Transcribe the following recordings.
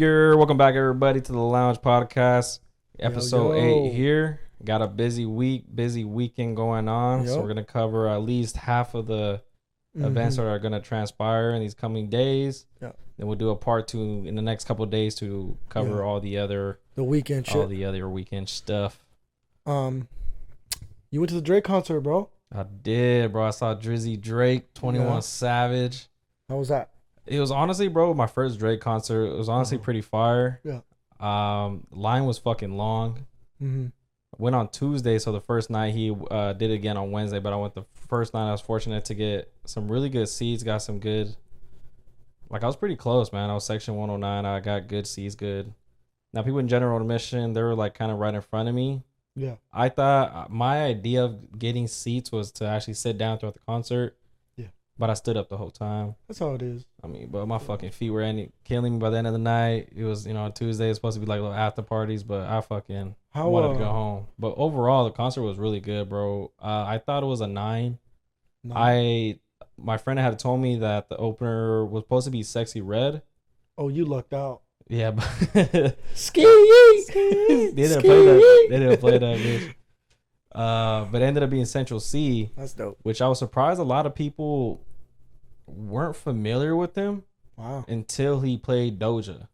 You're welcome back, everybody, to the Lounge Podcast, episode 8 here. Got a busy weekend going on. So we're going to cover at least half of the events that are going to transpire in these coming days. Then we'll do a part 2 in the next couple of days to cover all the other weekend stuff. You went to the Drake concert, bro? I did, bro. I saw Drizzy Drake, 21 Savage. How was that? It was honestly, bro, my first Drake concert. It was honestly pretty fire. Yeah. Line was fucking long. Went on Tuesday, so the first night he did it again on Wednesday, but I went the first night. I was fortunate to get some really good seats. Got some good, I was pretty close, man. I was section 109. I got good seats, good. Now people in general admission, they were kind of right in front of me. Yeah. I thought my idea of getting seats was to actually sit down throughout the concert. Yeah. But I stood up the whole time. That's how it is. I mean, but my fucking feet were killing me by the end of the night. It was, on Tuesday, it's supposed to be little after parties, but I fucking wanted to go home. But overall, the concert was really good, bro. I thought it was a 9. My friend had told me that the opener was supposed to be Sexy Red. Oh, you lucked out. Yeah, but Ski. They didn't play that. They didn't play that, bitch. But it ended up being Central C. That's dope. Which I was surprised a lot of people weren't familiar with him. Wow. Until he played Doja.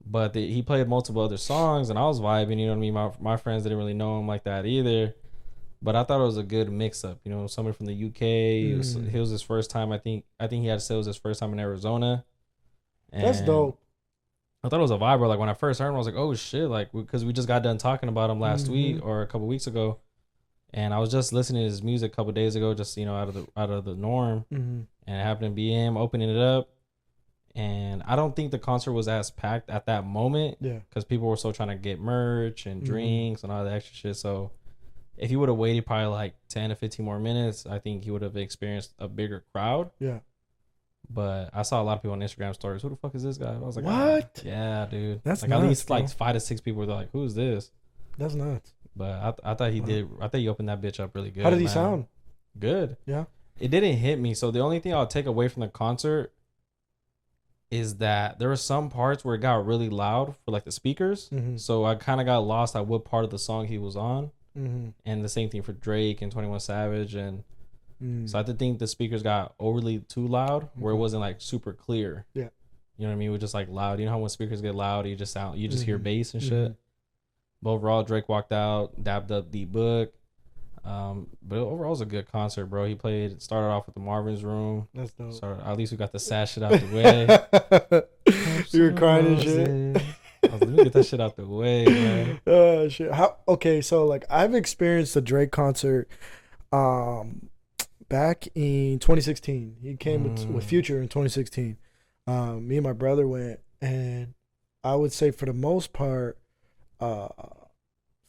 But he played multiple other songs, and I was vibing. You know what I mean? My friends didn't really know him like that either. But I thought it was a good mix-up. Somebody from the UK. It was his first time. I think he had to say it was his first time in Arizona. And that's dope. I thought it was a vibe, bro. When I first heard him, I was like, oh, shit. Because we just got done talking about him last week or a couple weeks ago. And I was just listening to his music a couple days ago, just, out of the norm. And it happened to be him opening it up. And I don't think the concert was as packed at that moment. Yeah. Because people were still trying to get merch and drinks and all that extra shit. So if he would have waited probably 10 to 15 more minutes, I think he would have experienced a bigger crowd. Yeah. But I saw a lot of people on Instagram stories. Who the fuck is this guy? I was like, what? Yeah, dude. That's nuts, at least 5 to 6 people were like, who's this? That's nuts. But I thought he did. I thought he opened that bitch up really good. How did he sound? Good. Yeah. It didn't hit me. So the only thing I'll take away from the concert is that there were some parts where it got really loud for the speakers. So I kind of got lost at what part of the song he was on. And the same thing for Drake and 21 Savage and. So I think the speakers got overly too loud where it wasn't super clear. Yeah. You know what I mean? It was just loud. You know how when speakers get loud, you just hear bass and shit. But overall, Drake walked out, dabbed up D Book. But overall, it was a good concert, bro. He started off with the Marvin's Room. That's dope. So at least we got the sad shit out the way. You were crying and shit. Let me get that shit out the way, man. Oh shit. Okay, so I've experienced the Drake concert. Back in 2016, he came with Future in 2016. Me and my brother went, and I would say for the most part,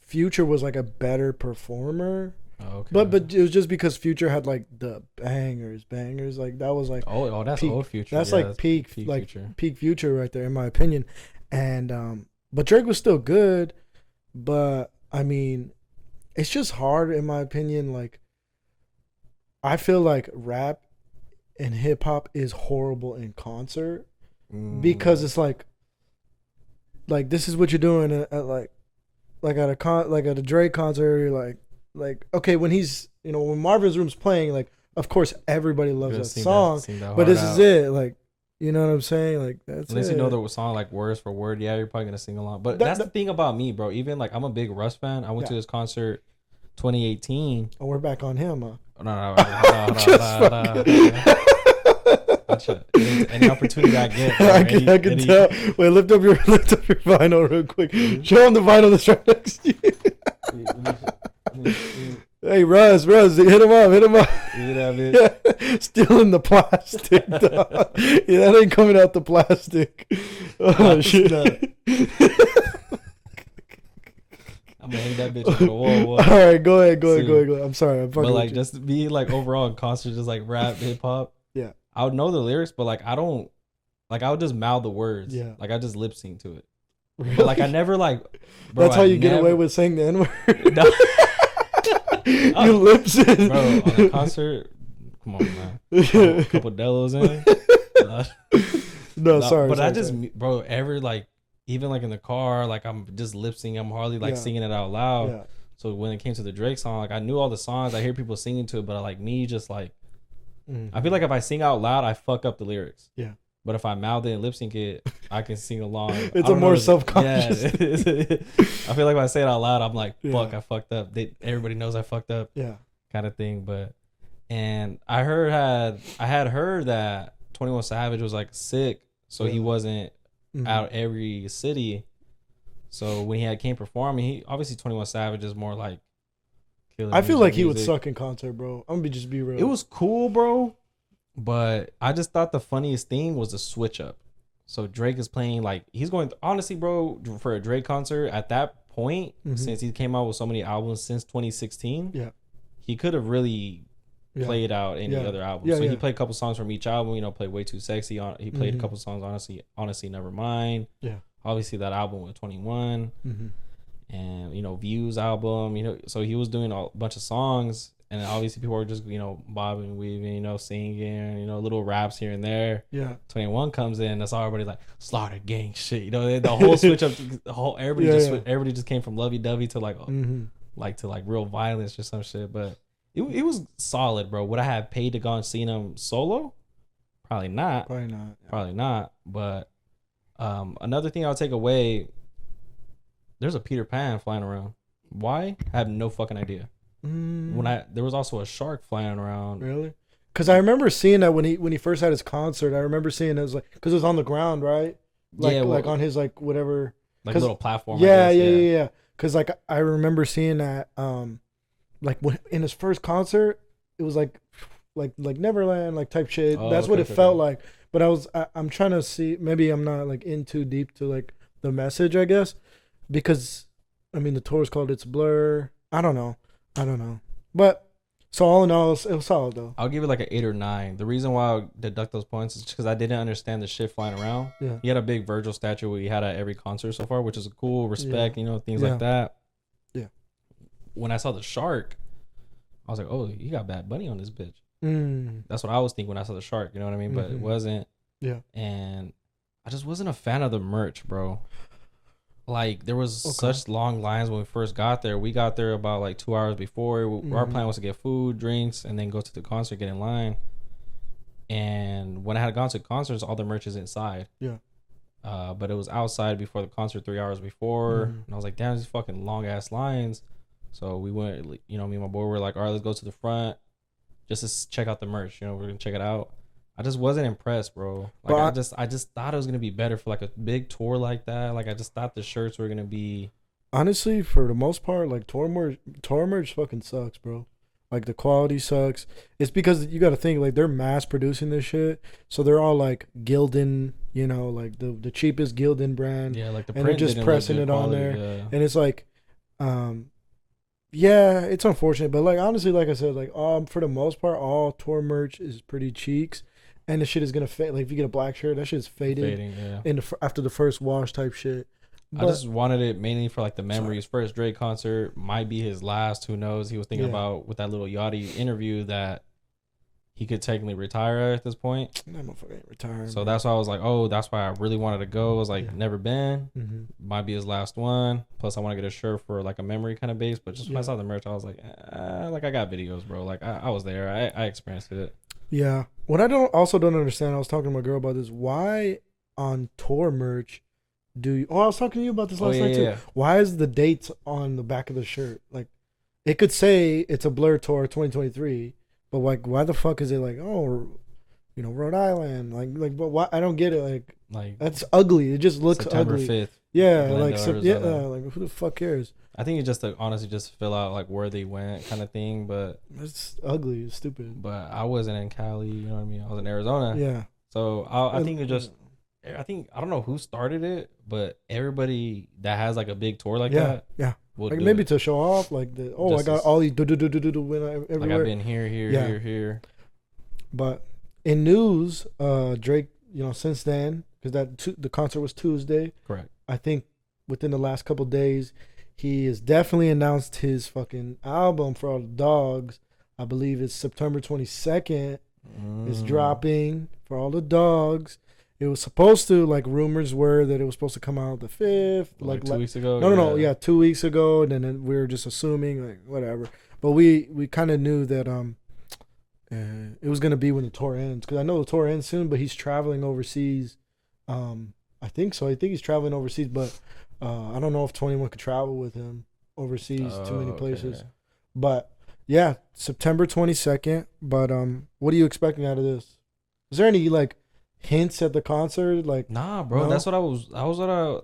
Future was a better performer. Okay. But it was just because Future had the bangers. That was that's peak, old Future. That's peak Future. Peak Future right there, in my opinion. And but Drake was still good. But I mean, it's just hard, in my opinion. I feel like rap and hip hop is horrible in concert because it's this is what you're doing at a Drake concert. You're okay, when he's when Marvin's Room's playing, of course everybody loves that song, but this is it. You know what I'm saying? That's unless you know the song words for word, yeah, you're probably gonna sing along. But that's the thing about me, bro. Even I'm a big Russ fan. I went to his concert 2018. Oh, we're back on him, huh? No. Any opportunity I get. I can tell. Wait, lift up your vinyl real quick. Show him the vinyl that's right next to you. Hey, Russ, hit him up. Yeah, still in the plastic, dog. Yeah, that ain't coming out the plastic. Oh, shit. I'm gonna hang that bitch on the wall. All right, go ahead. I'm sorry. I'm fucking but just to be overall in concert, just rap, hip hop. Yeah. I would know the lyrics, but I don't. I would just mouth the words. Yeah. I just lip sync to it. Really? But I never Bro, that's how you get away with saying the N-word. No. You lip sync. Bro, on a concert, come on, man. A couple Delos in. No, sorry. But sorry, I just, sorry. bro, like, even like in the car, like I'm just lip syncing. I'm hardly like singing it out loud. Yeah. So when it came to the Drake song, like I knew all the songs. I hear people singing to it, but like me, just like I feel like if I sing out loud, I fuck up the lyrics. Yeah. But if I mouth it and lip sync it, I can sing along. It's a more self-conscious. Yeah. I feel like when I say it out loud, I'm like, fuck, I fucked up. Everybody knows I fucked up. Yeah. Kind of thing. But and I had heard that 21 Savage was like sick, so he wasn't out every city. So when he came performing, he obviously 21 Savage is more like killing. I feel like he would suck in concert, bro. I'm gonna just be real. It was cool, bro. But I just thought the funniest thing was the switch up. So Drake is playing like he's going honestly, bro, for a Drake concert at that point, since he came out with so many albums since 2016. Yeah. He could have really played out any other album. So he played a couple songs from each album, played Way Too Sexy. He played a couple songs, honestly, Never Mind. Yeah. Obviously that album with 21. And Views album, so he was doing a bunch of songs. And obviously people were just, bobbing, weaving, singing, little raps here and there. Yeah. 21 comes in, that's all everybody like slaughter gang shit. The whole switch up, everybody just came from lovey dovey to like, to real violence or some shit. But it was solid, bro. Would I have paid to go and seen him solo? Probably not. Probably not. But another thing I'll take away, there's a Peter Pan flying around. Why? I have no fucking idea. There was also a shark flying around. Really? Because I remember seeing that when he first had his concert. I remember seing it was like because it was on the ground, right? Like on his like whatever like little platform. Yeah. Because like I remember seeing that like when in his first concert, it was like Neverland like type shit. That's what it felt like. But I'm trying to see. Maybe I'm not like in too deep to like the message, I guess, because I mean the tour is called It's Blur. I don't know. But so all in all, it was solid though. I'll give it like an 8 or 9. The reason why I deduct those points is because I didn't understand the shit flying around. Yeah. He had a big Virgil statue we had at every concert so far, which is a cool respect, things like that. Yeah. When I saw the shark, I was like, oh, you got Bad Bunny on this bitch. That's what I was thinking when I saw the shark, you know what I mean? But it wasn't. Yeah. And I just wasn't a fan of the merch, bro. Like there was such long lines when we first got there. We got there about like 2 hours before. Our plan was to get food, drinks, and then go to the concert, get in line. And when I had gone to concerts, all the merch is inside. Yeah. But it was outside before the concert 3 hours before. And I was like, damn, these fucking long ass lines. So we went, me and my boy were like, all right, let's go to the front just to check out the merch. We're gonna check it out. I just wasn't impressed, bro. Like I just thought it was gonna be better for like a big tour like that. Like I just thought the shirts were gonna be. Honestly, for the most part, like tour merch fucking sucks, bro. Like the quality sucks. It's because you got to think like they're mass producing this shit, so they're all like Gildan, like the cheapest Gildan brand. Yeah, like the and they're just pressing it on there, and it's like, yeah, it's unfortunate, but like honestly, like I said, like for the most part, all tour merch is pretty cheeks. And the shit is gonna fade. Like if you get a black shirt, that shit's fading. After the first wash type shit. But I just wanted it mainly for like the memories. First Drake concert might be his last. Who knows? He was thinking about with that little Yachty interview that he could technically retire at this point. That motherfucker ain't retiring. So that's why I was like, oh, that's why I really wanted to go. I was like, never been. Might be his last one. Plus, I want to get a shirt for like a memory kind of base. But just when I saw the merch, I was like, like I got videos, bro. Like I was there. I experienced it. Yeah. What I don't understand, I was talking to my girl about this. Why on tour merch I was talking to you about this last night too. Yeah. Why is the dates on the back of the shirt? Like, it could say it's a Blur Tour 2023, but like, why the fuck is it like, Rhode Island? Like, but why? I don't get it. Like that's ugly. It just looks September ugly. 5th. Yeah, like like who the fuck cares? I think it's just to honestly just fill out like where they went kind of thing, but it's ugly, it's stupid. But I wasn't in Cali, you know what I mean? I was in Arizona. Yeah. So I think I don't know who started it, but everybody that has like a big tour like that, like maybe to show off, like I got all these everywhere. Like I've been here. But in news, Drake, since then, because the concert was Tuesday. Correct. I think within the last couple of days, he has definitely announced his fucking album for all the dogs. I believe it's September 22nd. It's dropping for all the dogs. It was supposed to, like, rumors were that it was supposed to come out the 5th. Like 2 weeks ago? No. Yeah, 2 weeks ago. And then we were just assuming, like, whatever. But we kind of knew that it was going to be when the tour ends. Because I know the tour ends soon, but he's traveling overseas. I think so. I think he's traveling overseas. But I don't know if 21 could travel with him overseas, too many places. Okay. But, yeah, September 22nd. But what are you expecting out of this? Is there any, like, hints at the concert? Like, nah, bro. No? That's what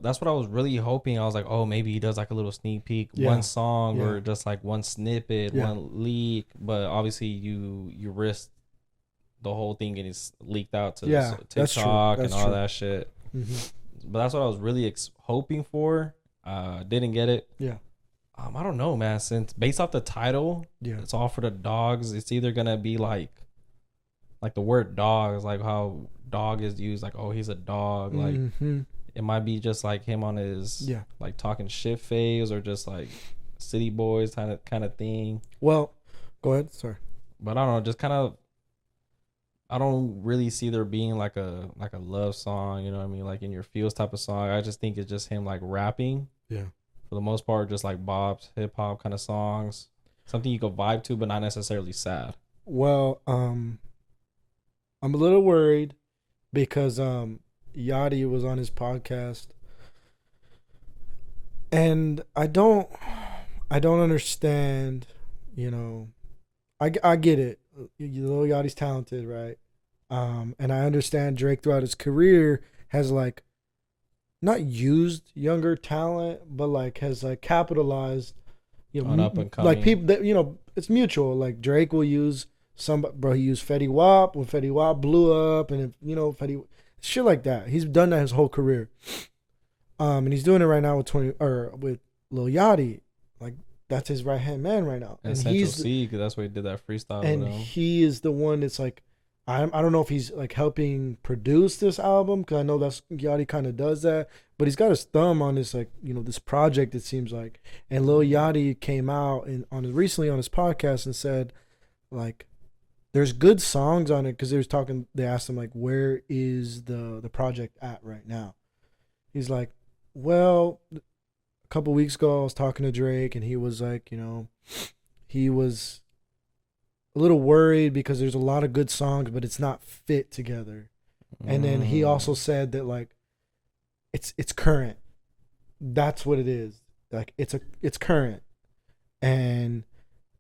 that's what I was really hoping. I was like, oh, maybe he does like a little sneak peek, one song or just like one snippet, one leak. But obviously you risked the whole thing getting leaked out to TikTok and all that shit. Mm-hmm. But that's what I was really hoping for. Didn't get it. Yeah. I don't know, man. Since based off the title, it's all for the dogs. It's either gonna be like the word dog is like how dog is used, like, oh, he's a dog. Like, it might be just like him on his like talking shit phase, or just like city boys kind of thing. Well, go ahead. Sorry, but I don't know. Just kind of, I don't really see there being like a love song. You know what I mean? Like in your feels type of song. I just think it's just him like rapping. Yeah. For the most part, just like bops, hip hop kind of songs, something you could vibe to, but not necessarily sad. Well, I'm a little worried because Yachty was on his podcast, and I don't understand. You know, I get it. Lil Yachty's talented, right? And I understand Drake throughout his career has like not used younger talent, but like has like capitalized. You know, on up and coming. Like people that, you know, it's mutual. Like Drake will use. He used Fetty Wap when Fetty Wap blew up, and shit like that. He's done that his whole career, and he's doing it right now with Lil Yachty. Like that's his right hand man right now. And Central C, because that's where he did that freestyle. And he is the one that's like, I don't know if he's like helping produce this album, because I know that's Yachty kind of does that, but he's got his thumb on this, like, you know, this project, it seems like. And Lil Yachty came out recently on his podcast and said, like, there's good songs on it, because they asked him like, where is the project at right now? He's like, well, a couple weeks ago I was talking to Drake, and he was like, you know, he was a little worried because there's a lot of good songs, but it's not fit together. And then he also said that like it's current. That's what it is. Like it's current. And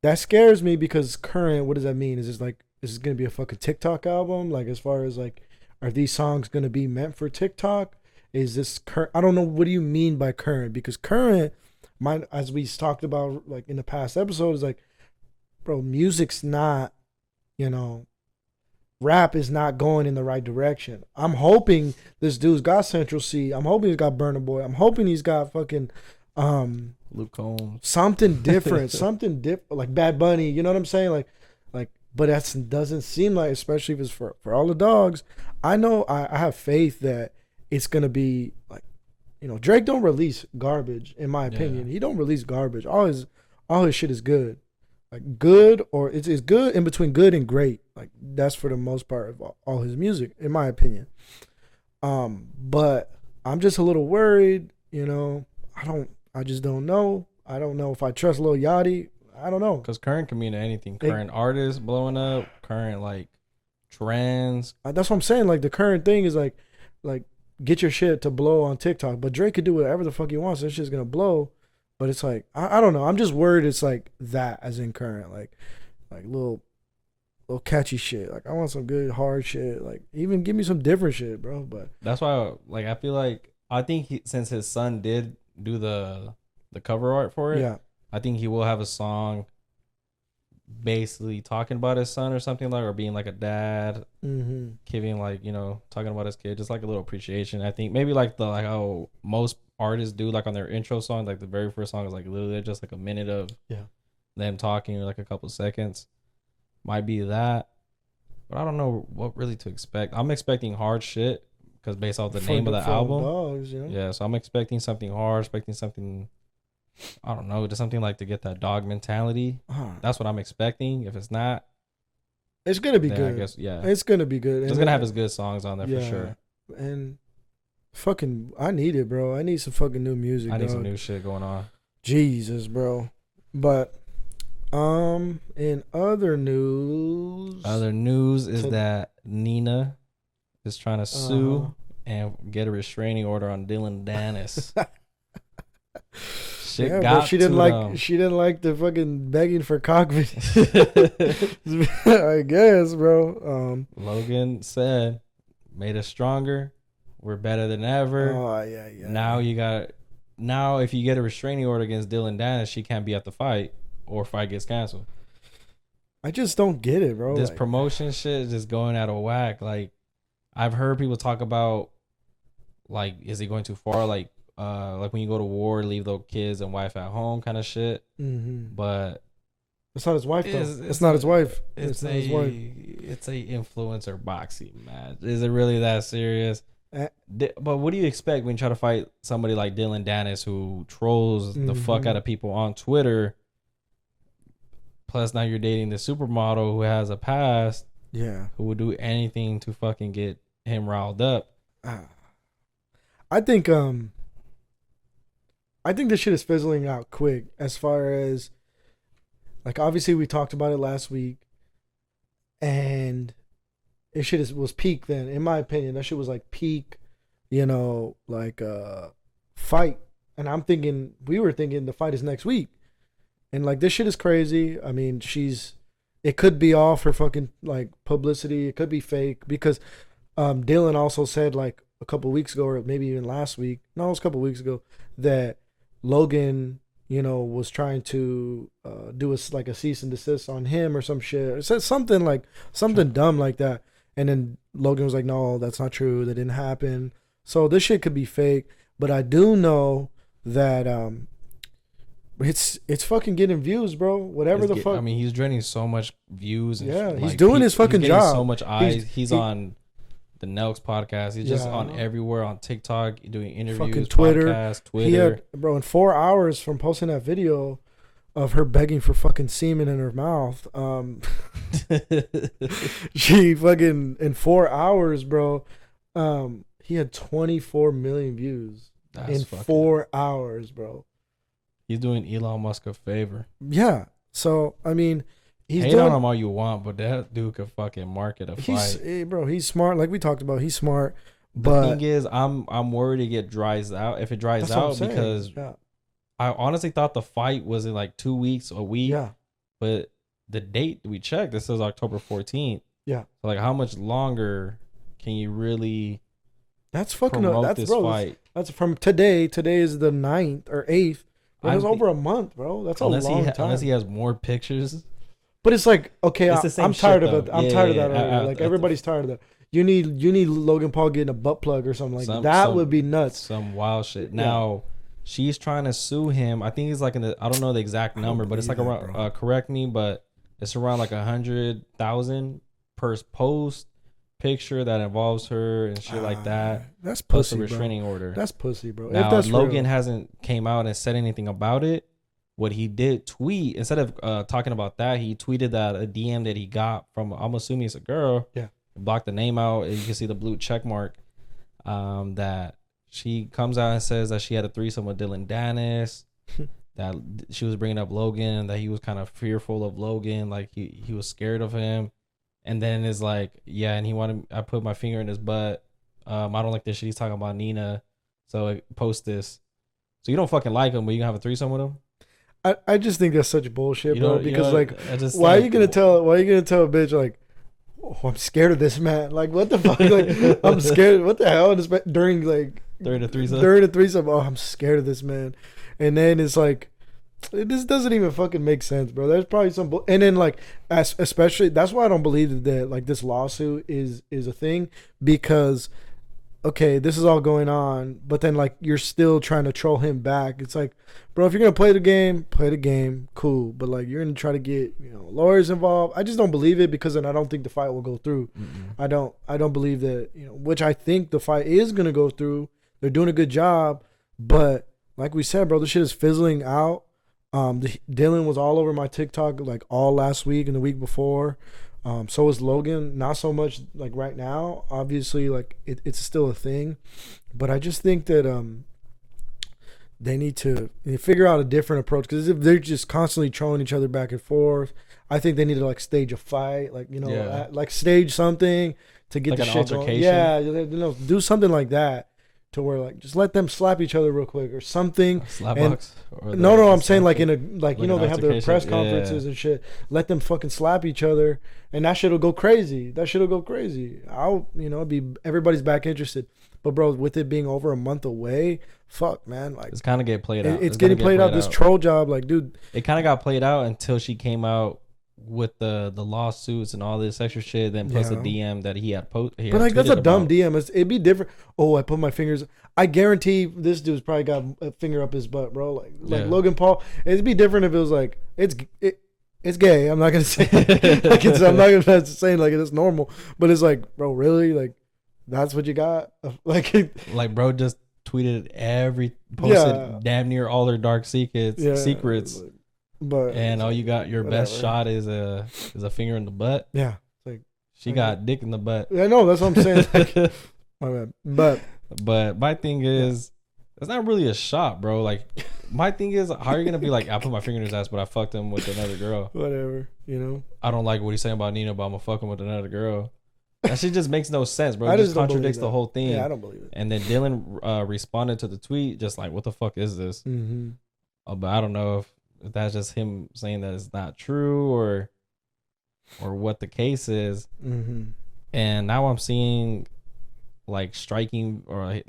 that scares me, because current, what does that mean? Is this gonna be a fucking TikTok album? Like, as far as like, are these songs gonna be meant for TikTok? Is this current? I don't know. What do you mean by current? Because current, as we talked about like in the past episodes, like, bro, music's not, you know, rap is not going in the right direction. I'm hoping this dude's got Central C. I'm hoping he's got Burna Boy. I'm hoping he's got fucking Luke Combs. Something different, like Bad Bunny. You know what I'm saying? Like, but that doesn't seem like, especially if it's for all the dogs. I know I have faith that it's gonna be like, you know, Drake don't release garbage, in my opinion. He don't release garbage. All his shit is good. Like good, or it's good in between good and great. Like that's for the most part of all his music, in my opinion. But I'm just a little worried, you know. I just don't know. I don't know if I trust Lil Yachty. I don't know. Because current can mean anything. Current artists blowing up, current like trends. That's what I'm saying. Like the current thing is like get your shit to blow on TikTok. But Drake could do whatever the fuck he wants. That shit's gonna blow. But it's like, I don't know. I'm just worried it's like that, as in current, like little catchy shit. Like I want some good hard shit. Like even give me some different shit, bro. But that's why, like, I feel like, I think since his son did do the cover art for it, I think he will have a song basically talking about his son or something, like, or being like a dad, giving, like, you know, talking about his kid, just like a little appreciation. I think maybe like how most artists do, like on their intro song, like the very first song is like literally just like a minute of them talking, or like a couple seconds. Might be that, but I don't know what really to expect. I'm expecting hard shit, because based off the name of the album, dogs, you know? Yeah, so I'm expecting something hard, expecting something, I don't know, just something like to get that dog mentality. That's what I'm expecting. If it's not, it's gonna be good. I guess, it's gonna be good. It's gonna have his good songs on there for sure. and fucking, I need it, bro. I need some fucking new music. I need some dog. new shit going on. Jesus, bro. But in other news, is that Nina is trying to sue and get a restraining order on Dillon Danis. Shit yeah, got bro, she didn't to like them. she didn't like the fucking begging for cock video. I guess, bro. Logan said, "Made us stronger. We're better than ever." Oh yeah. Now if you get a restraining order against Dillon Danis, she can't be at the fight, or fight gets canceled. I just don't get it, bro. This promotion shit is just going out of whack. Like, I've heard people talk about, like, is it going too far? Like when you go to war, leave the kids and wife at home, kind of shit. Mm-hmm. But it's not his wife though. It's not his wife. It's not his wife. It's a influencer boxing match. Is it really that serious? But what do you expect when you try to fight somebody like Dillon Danis, who trolls the fuck out of people on Twitter? Plus, now you're dating the supermodel who has a past. Yeah. Who would do anything to fucking get him riled up. I think this shit is fizzling out quick. As far as, like, obviously we talked about it last week, and it shit was peak then. In my opinion, that shit was like peak, like fight. And we were thinking the fight is next week. And like, this shit is crazy. I mean, it could be all for fucking like publicity. It could be fake, because Dillon also said like a couple weeks ago, or maybe even last week, no, it was a couple weeks ago, that Logan, was trying to do a cease and desist on him or some shit. It said something dumb like that. And then Logan was like, no, that's not true. That didn't happen. So this shit could be fake. But I do know that it's fucking getting views, bro. Whatever the fuck. I mean, he's getting so much views. And he's doing his fucking job. So much eyes. He's on the Nelks podcast. He's just on everywhere, on TikTok, doing interviews, fucking Twitter. Podcasts, Twitter. Bro, in 4 hours from posting that video of her begging for fucking semen in her mouth, she fucking, in 4 hours, bro, he had 24 million views in 4 hours, bro. He's doing Elon Musk a favor. Yeah. So, I mean, hate on him all you want, but that dude could fucking market a fight. He's smart. Like we talked about, he's smart. But the thing is, I'm worried it dries out. If it dries out, because I honestly thought the fight was in like 2 weeks, a week. Yeah. But the date we checked, this says October 14th. Yeah. So like, how much longer can you really? That's fucking. That's this fight. That's from today. Today is the 9th or 8th. It was over a month, bro. That's a long time. Unless he has more pictures. But it's like, okay, I'm tired of it. I'm tired of that already. Like, everybody's tired of that. You need Logan Paul getting a butt plug or something like that. That would be nuts. Some wild shit. Now, she's trying to sue him. I think he's like I don't know the exact number, but it's like around. Correct me, but it's around like 100,000 per post picture that involves her and shit like that. That's pussy, plus a restraining order. That's pussy, bro. Now, Logan hasn't came out and said anything about it. What he did tweet, instead of talking about that, he tweeted that a DM that he got from, I'm assuming it's a girl. Yeah. Blocked the name out. You can see the blue check mark. That she comes out and says that she had a threesome with Dillon Danis. That she was bringing up Logan, that he was kind of fearful of Logan, like he was scared of him. And then it's like, yeah, and I put my finger in his butt. I don't like this shit. He's talking about Nina. So I post this. So you don't fucking like him, but you can have a threesome with him? I just think that's such bullshit, bro. Because why are you gonna tell a bitch like, oh, I'm scared of this man? Like, what the fuck? Like, I'm scared. What the hell? During the threesome. Oh, I'm scared of this man. And then it's like, this doesn't even fucking make sense, bro. There's probably some and then like, especially, that's why I don't believe that like this lawsuit is a thing, because okay, this is all going on, but then like you're still trying to troll him back. It's like, bro, if you're gonna play the game, cool. But like, you're gonna try to get lawyers involved. I just don't believe it, because then I don't think the fight will go through. Mm-mm. I don't believe that, which I think the fight is gonna go through. They're doing a good job, but like we said, bro, this shit is fizzling out. Dillon was all over my TikTok like all last week and the week before. So is Logan. Not so much like right now. Obviously, like it's still a thing, but I just think that they need to figure out a different approach, because if they're just constantly throwing each other back and forth, I think they need to like stage a fight, like like stage something to get like the shit going. Yeah, do something like that to where like just let them slap each other real quick or something. Slapbox? No, I'm saying like in a like they have their press conferences and shit. Let them fucking slap each other, and that shit'll go crazy. I'll it'd be everybody's back interested. But bro, with it being over a month away, fuck man, like it's kind of getting played out. It's getting played out. This troll job, like dude, it kind of got played out until she came out with the lawsuits and all this extra shit, then plus the DM that he had posted. But like that's a dumb DM. It'd be different. Oh, I put my fingers. I guarantee this dude's probably got a finger up his butt, bro. Like Logan Paul. It'd be different if it was like it's gay. I'm not gonna say I'm not gonna say like it's normal, but it's like, bro, really, like that's what you got? Like bro just tweeted posted damn near all their dark secrets. But and all you got, your best shot is a finger in the butt. Yeah, like she got dick in the butt. I know, that's what I'm saying. Like, my bad. But my thing is, it's not really a shot, bro. Like my thing is, how are you gonna be like, I put my finger in his ass, but I fucked him with another girl? Whatever, I don't like what he's saying about Nina, but I'm gonna fuck him with another girl. That shit just makes no sense, bro. It just contradicts the whole thing. Yeah, I don't believe it. And then Dillon responded to the tweet just like, what the fuck is this? Mm-hmm. But I don't know if that's just him saying that it's not true or what the case is. Mm-hmm. And now I'm seeing like striking highlight,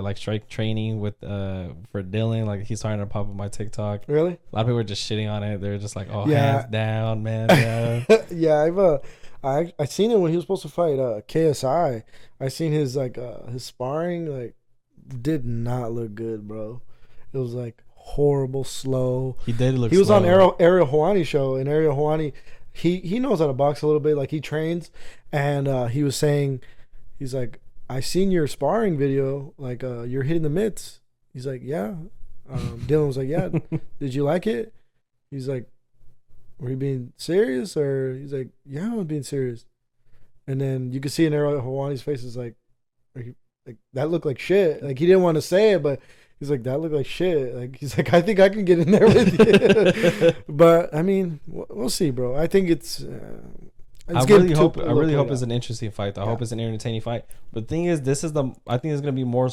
like strike training with for Dillon. Like he's starting to pop up my TikTok. Really? A lot of people are just shitting on it. They're just like, oh, hands down, man. Yeah. Yeah, I seen it when he was supposed to fight KSI. I seen his his sparring, like did not look good, bro. It was like horrible, slow. He did look. He was slow. on Ariel Helwani show, and Ariel Helwani, he knows how to box a little bit. Like he trains, and he was saying, he's like, I seen your sparring video. Like you're hitting the mitts. He's like, yeah. Dillon was like, yeah. Did you like it? He's like, were you being serious? Or he's like, yeah, I was being serious. And then you could see in Ariel Helwani's face is like that looked like shit. Like he didn't want to say it, but he's like, that looked like shit. Like he's like, I think I can get in there with you. But I mean, we'll see, bro. I think it's I really hope it's an interesting fight. I hope it's an entertaining fight. But the thing is, I think it's gonna be more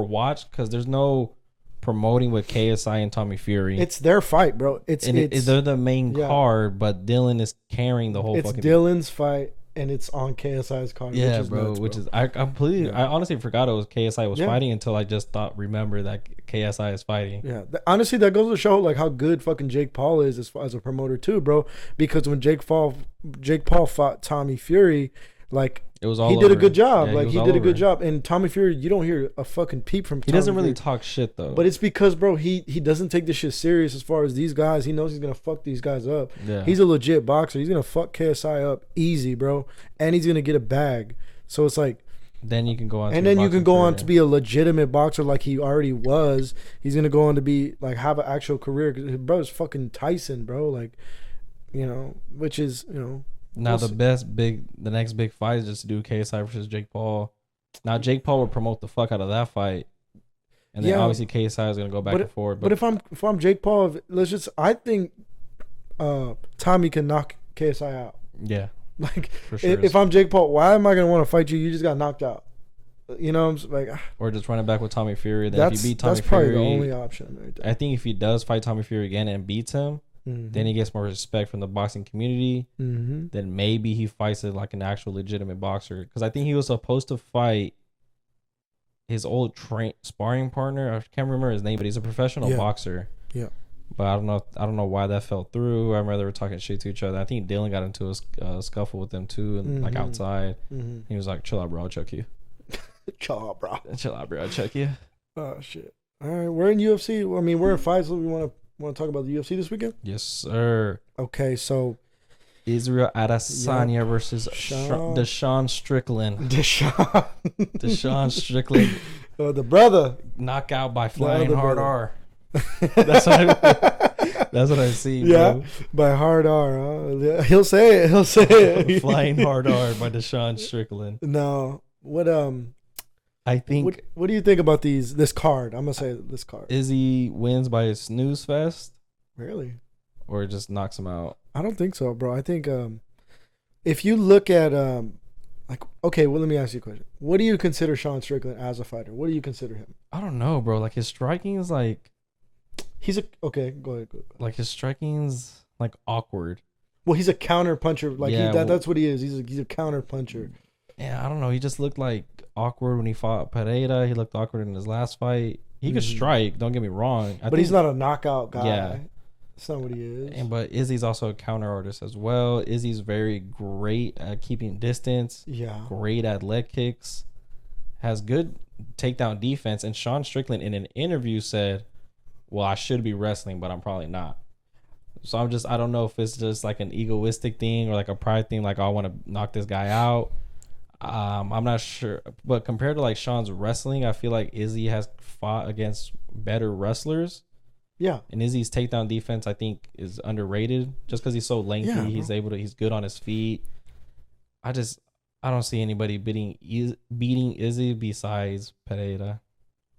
watched because there's no promoting with KSI and Tommy Fury. It's their fight, bro. They're the main card, but Dillon is carrying the whole. It's Dillon's fight, and it's on KSI's card. Yeah, which is bro. nuts, which is I honestly forgot it was KSI was fighting until I just remember that KSI is fighting. Yeah, honestly, that goes to show like how good fucking Jake Paul is as a promoter too, bro. Because when Jake Paul fought Tommy Fury, like it was all he over. did a good job. Yeah, like he did a good job. And Tommy Fury, you don't hear a fucking peep from. He doesn't really talk shit though. But it's because, bro, he doesn't take this shit serious. As far as these guys, he knows he's gonna fuck these guys up. Yeah. He's a legit boxer. He's gonna fuck KSI up easy, bro, and he's gonna get a bag. So it's like. Then you can go on. And then you can go on to be a legitimate boxer like he already was. He's gonna go on to be like have an actual career. His brother's fucking Tyson, bro. Like, which is Now the next big fight is just to do KSI versus Jake Paul. Now Jake Paul would promote the fuck out of that fight, and then obviously KSI is gonna go back and forth. But if I'm Jake Paul, I think Tommy can knock KSI out. Yeah. Like, for sure. If I'm Jake Paul, why am I gonna want to fight you? You just got knocked out. I'm like, or just running back with Tommy Fury. Then if he beat Tommy Fury, that's probably the only option. Right there. I think if he does fight Tommy Fury again and beats him, then he gets more respect from the boxing community. Then maybe he fights it like an actual legitimate boxer. Because I think he was supposed to fight his old sparring partner. I can't remember his name, but he's a professional boxer. Yeah. But I don't know why that fell through. I remember they were talking shit to each other. I think Dillon got into a scuffle with them too, and like outside. He was like, "Chill out, bro. I'll choke you." Chill out, bro. Chill out, bro. I'll choke you. Oh shit! All right, we're in UFC. I mean, we're in fights. So we want to talk about the UFC this weekend. Yes, sir. Okay, so Israel Adesanya versus Deshaun Strickland. Deshaun Strickland. The brother knockout by flying hard R. That's what that's what I see, Yeah, bro. by hard R. Huh? He'll say it. He'll say it. Flying hard R by Deshaun Strickland. No. I think What do you think about this card? I'm gonna say this card. Izzy wins by a snooze fest Really? or just knocks him out. I don't think so, bro. I think if you look at like, okay, well, let me ask you a question. What do you consider Sean Strickland as a fighter? What do you consider him? I don't know, bro. Like his striking is like okay. Go ahead. like his striking's like awkward. Well, he's a counter puncher. Like Yeah, that's what he is. He's a counter puncher. Yeah, I don't know. He just looked like awkward when he fought Pereira. He looked awkward in his last fight. He could strike. Don't get me wrong. But he's not a knockout guy. Yeah, that's not what he is. But Izzy's also a counter artist as well. Izzy's very great at keeping distance. Yeah. Great at leg kicks. Has good takedown defense. And Sean Strickland in an interview said, "Well, I should be wrestling, but I'm probably not." So I don't know if it's just like an egoistic thing or like a pride thing. Like, I want to knock this guy out. I'm not sure, but compared to like Sean's wrestling, I feel like Izzy has fought against better wrestlers. Yeah. And Izzy's takedown defense, I think, is underrated just because he's so lengthy. Yeah, he's good on his feet. I don't see anybody beating Izzy besides Pereira.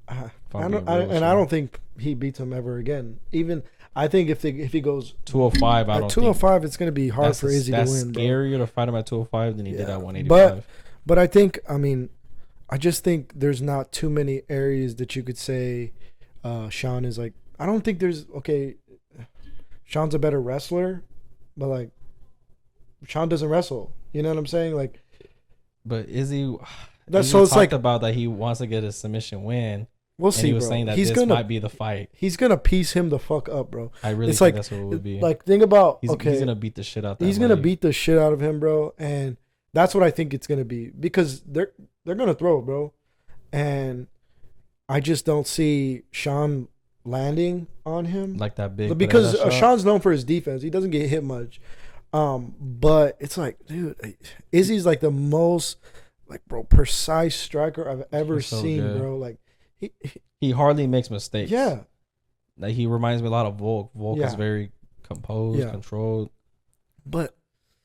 I don't think he beats him ever again. Even I think if he goes 205, I don't. 205, it's gonna be hard for Izzy to win. That's scarier to fight him at 205 than he did at 185. But I think, I just think there's not too many areas that you could say Sean is like. I don't think there's Sean's a better wrestler, but like Sean doesn't wrestle. You know what I'm saying? Like, but Izzy, so it's like about that he wants to get a submission win. We'll see. He was bro. saying that this might be the fight. He's gonna piece him the fuck up, bro. I really think that's what it would be. Like, think about he's gonna beat the shit out. He's gonna beat the shit out of him, bro, and that's what I think it's gonna be because they're gonna throw, bro, and I just don't see Sean landing on him like that big because Sean's known for his defense. He doesn't get hit much, but it's like, dude, Izzy's like the most precise striker I've ever seen, good. Bro. Like he hardly makes mistakes. Yeah, like he reminds me a lot of Volk. Volk is very composed, controlled. But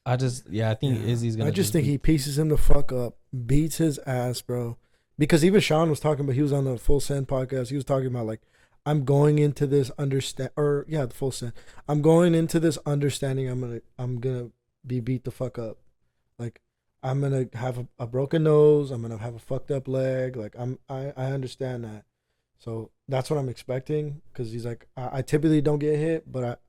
I think Izzy's gonna. I just think he pieces him the fuck up, beats his ass, bro. Because even Sean was talking about, he was on the Full Send podcast. He was talking about like, I'm going into this the Full Send. I'm going into this understanding I'm gonna be beat the fuck up. Like, I'm gonna have a broken nose. I'm gonna have a fucked up leg. Like, I understand that. So that's what I'm expecting. Because he's like, I typically don't get hit, but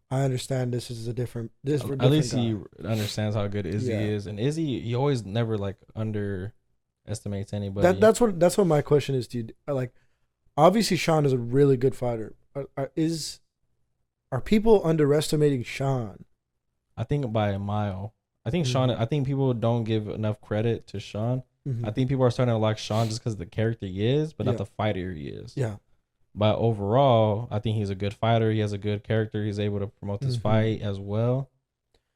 I understand this is a different. At least he understands how good Izzy is, and Izzy, he always never like underestimates anybody. That's what my question is, dude. Like, obviously Sean is a really good fighter. Are people underestimating Sean? I think by a mile. I think Sean. I think people don't give enough credit to Sean. Mm-hmm. I think people are starting to like Sean just because of the character he is, but not the fighter he is. Yeah. But overall, I think he's a good fighter. He has a good character. He's able to promote this fight as well.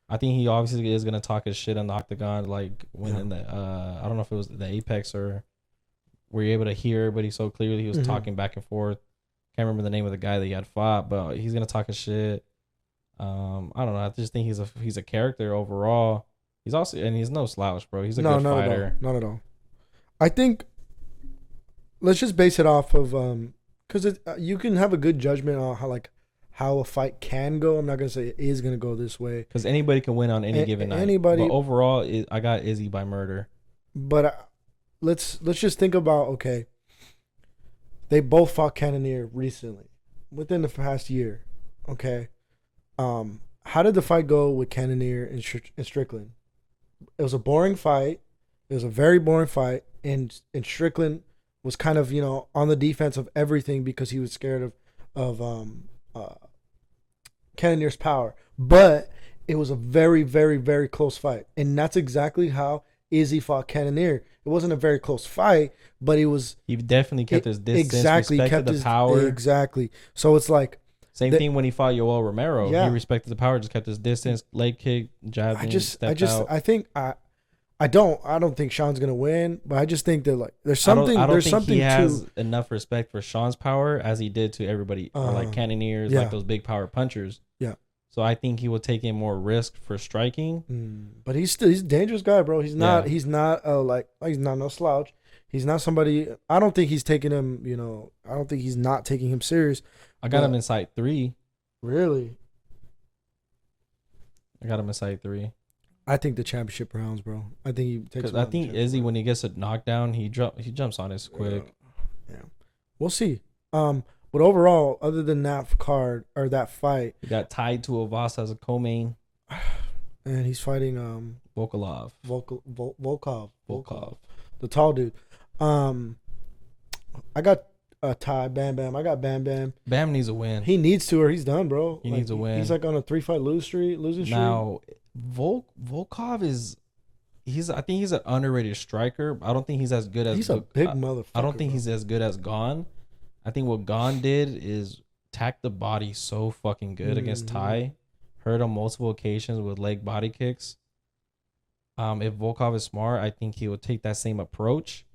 I think he obviously is gonna talk his shit in the octagon, like when in the I don't know if it was the Apex or were you able to hear everybody so clearly. He was talking back and forth. Can't remember the name of the guy that he had fought, but he's gonna talk his shit. I don't know. I just think he's a character overall. He's no slouch, bro. He's a good fighter. Not at all. I think let's just base it off of because you can have a good judgment on how a fight can go. I'm not gonna say it is gonna go this way because anybody can win on any given night. But overall, I got Izzy by murder. But let's just think about they both fought Cannonier recently, within the past year. Okay, how did the fight go with Cannonier and Strickland? It was a boring fight. It was a very boring fight, and Strickland was kind of on the defense of everything because he was scared of Cannonier's power. But it was a very, very, very close fight, and that's exactly how Izzy fought Cannonier. It wasn't a very close fight, but it was. He definitely kept his distance. Exactly, respected the power. Exactly. So it's like same thing when he fought Yoel Romero. Yeah. He respected the power, just kept his distance, leg kick, jabbing, stepped out. I think I don't think Sean's gonna win, but I just think that like there's something. I don't There's think something he has to enough respect for Sean's power as he did to everybody, or like cannoneers, yeah. like those big power punchers. Yeah. So I think he will take in more risk for striking. But he's a dangerous guy, bro. He's not. He's not like he's not no slouch. He's not somebody. I don't think he's taking him. You know, I don't think he's not taking him serious. I got him in sight 3. Really? I got him in sight 3. I think the championship rounds, bro. I think he takes. I think Izzy, when he gets a knockdown, he jumps on his quick. Yeah. We'll see. But overall, other than that card or that fight, he got tied to Avasa as a co-main, and he's fighting Volkov, the tall dude. I got Ty Bam Bam. I got Bam Bam. Bam needs a win. He needs to, or he's done, bro. He needs a win. He's like on a 3-fight losing streak. Now, Volkov is. I think he's an underrated striker. I don't think he's as good as. He's a big motherfucker. I don't think he's as good as Gon. I think what Gon did is tack the body so fucking good against Ty. Hurt on multiple occasions with leg body kicks. If Volkov is smart, I think he would take that same approach.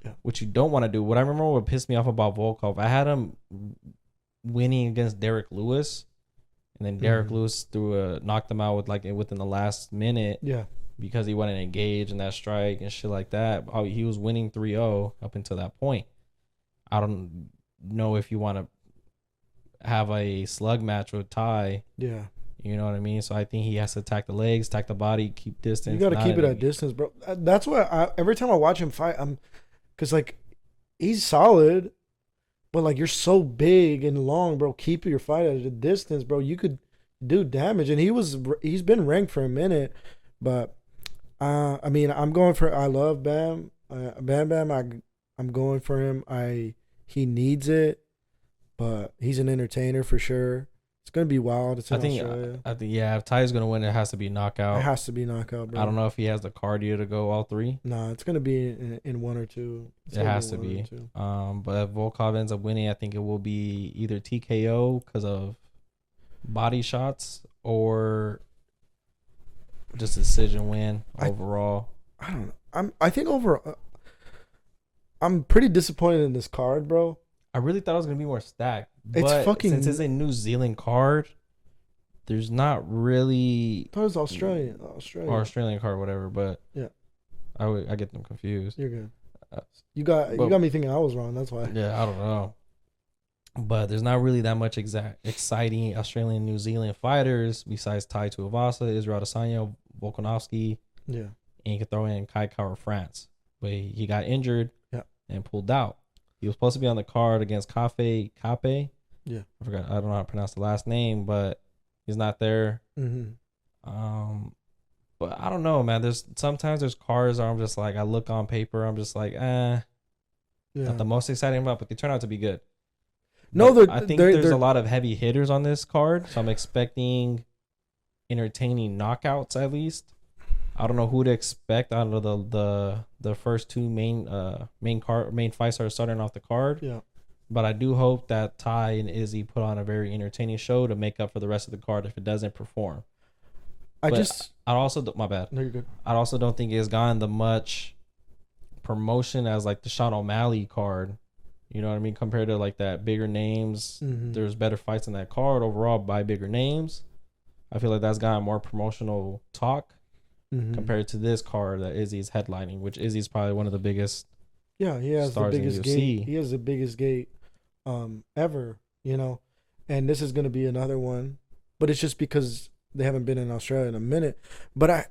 Yeah. Which you don't want to do. What I remember what pissed me off about Volkov, I had him winning against Derek Lewis, and then Derek Lewis knocked him out within the last minute. Yeah. Because he wasn't engaged in that strike and shit like that. He was winning 3-0 up until that point. I don't know if you want to have a slug match with Ty. Yeah. You know what I mean? So I think he has to attack the legs, attack the body, keep distance. You got to keep it at distance, bro. That's why every time I watch him fight, because like he's solid, but like you're so big and long, bro. Keep your fight at a distance, bro. You could do damage, and he's been ranked for a minute, but I mean, I love Bam, Bam Bam. I'm going for him. He needs it, but he's an entertainer for sure. It's gonna be wild. It's in Australia. I think if Ty's gonna win, it has to be knockout. It has to be knockout, bro. I don't know if he has the cardio to go all 3. Nah, it's gonna be in 1 or 2. It has to be. But if Volkov ends up winning, I think it will be either TKO because of body shots or just a decision win overall. I don't know. I think overall, I'm pretty disappointed in this card, bro. I really thought it was gonna be more stacked. It's but fucking. Since it's a New Zealand card, there's not really. I thought it was Australian. Or Australian card, whatever. But yeah, I get them confused. You're good. You got me thinking I was wrong. That's why. Yeah, I don't know. But there's not really that much exciting Australian New Zealand fighters besides Tai Tuivasa, Israel Adesanya, Volkanovski. Yeah. And you can throw in Kai Kara France. But he got injured and pulled out. He was supposed to be on the card against Cape. Yeah. I forgot. I don't know how to pronounce the last name, but he's not there. But I don't know, man. Sometimes there's cards where I'm just like, I look on paper, I'm just like, not the most exciting about, but they turn out to be good. No, I think there's a lot of heavy hitters on this card, so I'm expecting entertaining knockouts at least. I don't know who to expect out of the first 2 main fights that are starting off the card. Yeah. But I do hope that Ty and Izzy put on a very entertaining show to make up for the rest of the card if it doesn't perform. I also my bad. No, you're good. I also don't think it's gotten the much promotion as like the Sean O'Malley card. You know what I mean? Compared to like that bigger names, there's better fights in that card overall by bigger names. I feel like that's gotten more promotional talk compared to this card that Izzy's headlining, which Izzy's probably one of the biggest. Yeah, he has the biggest gate. He has the biggest gate ever, you know. And this is going to be another one, but it's just because they haven't been in Australia in a minute. But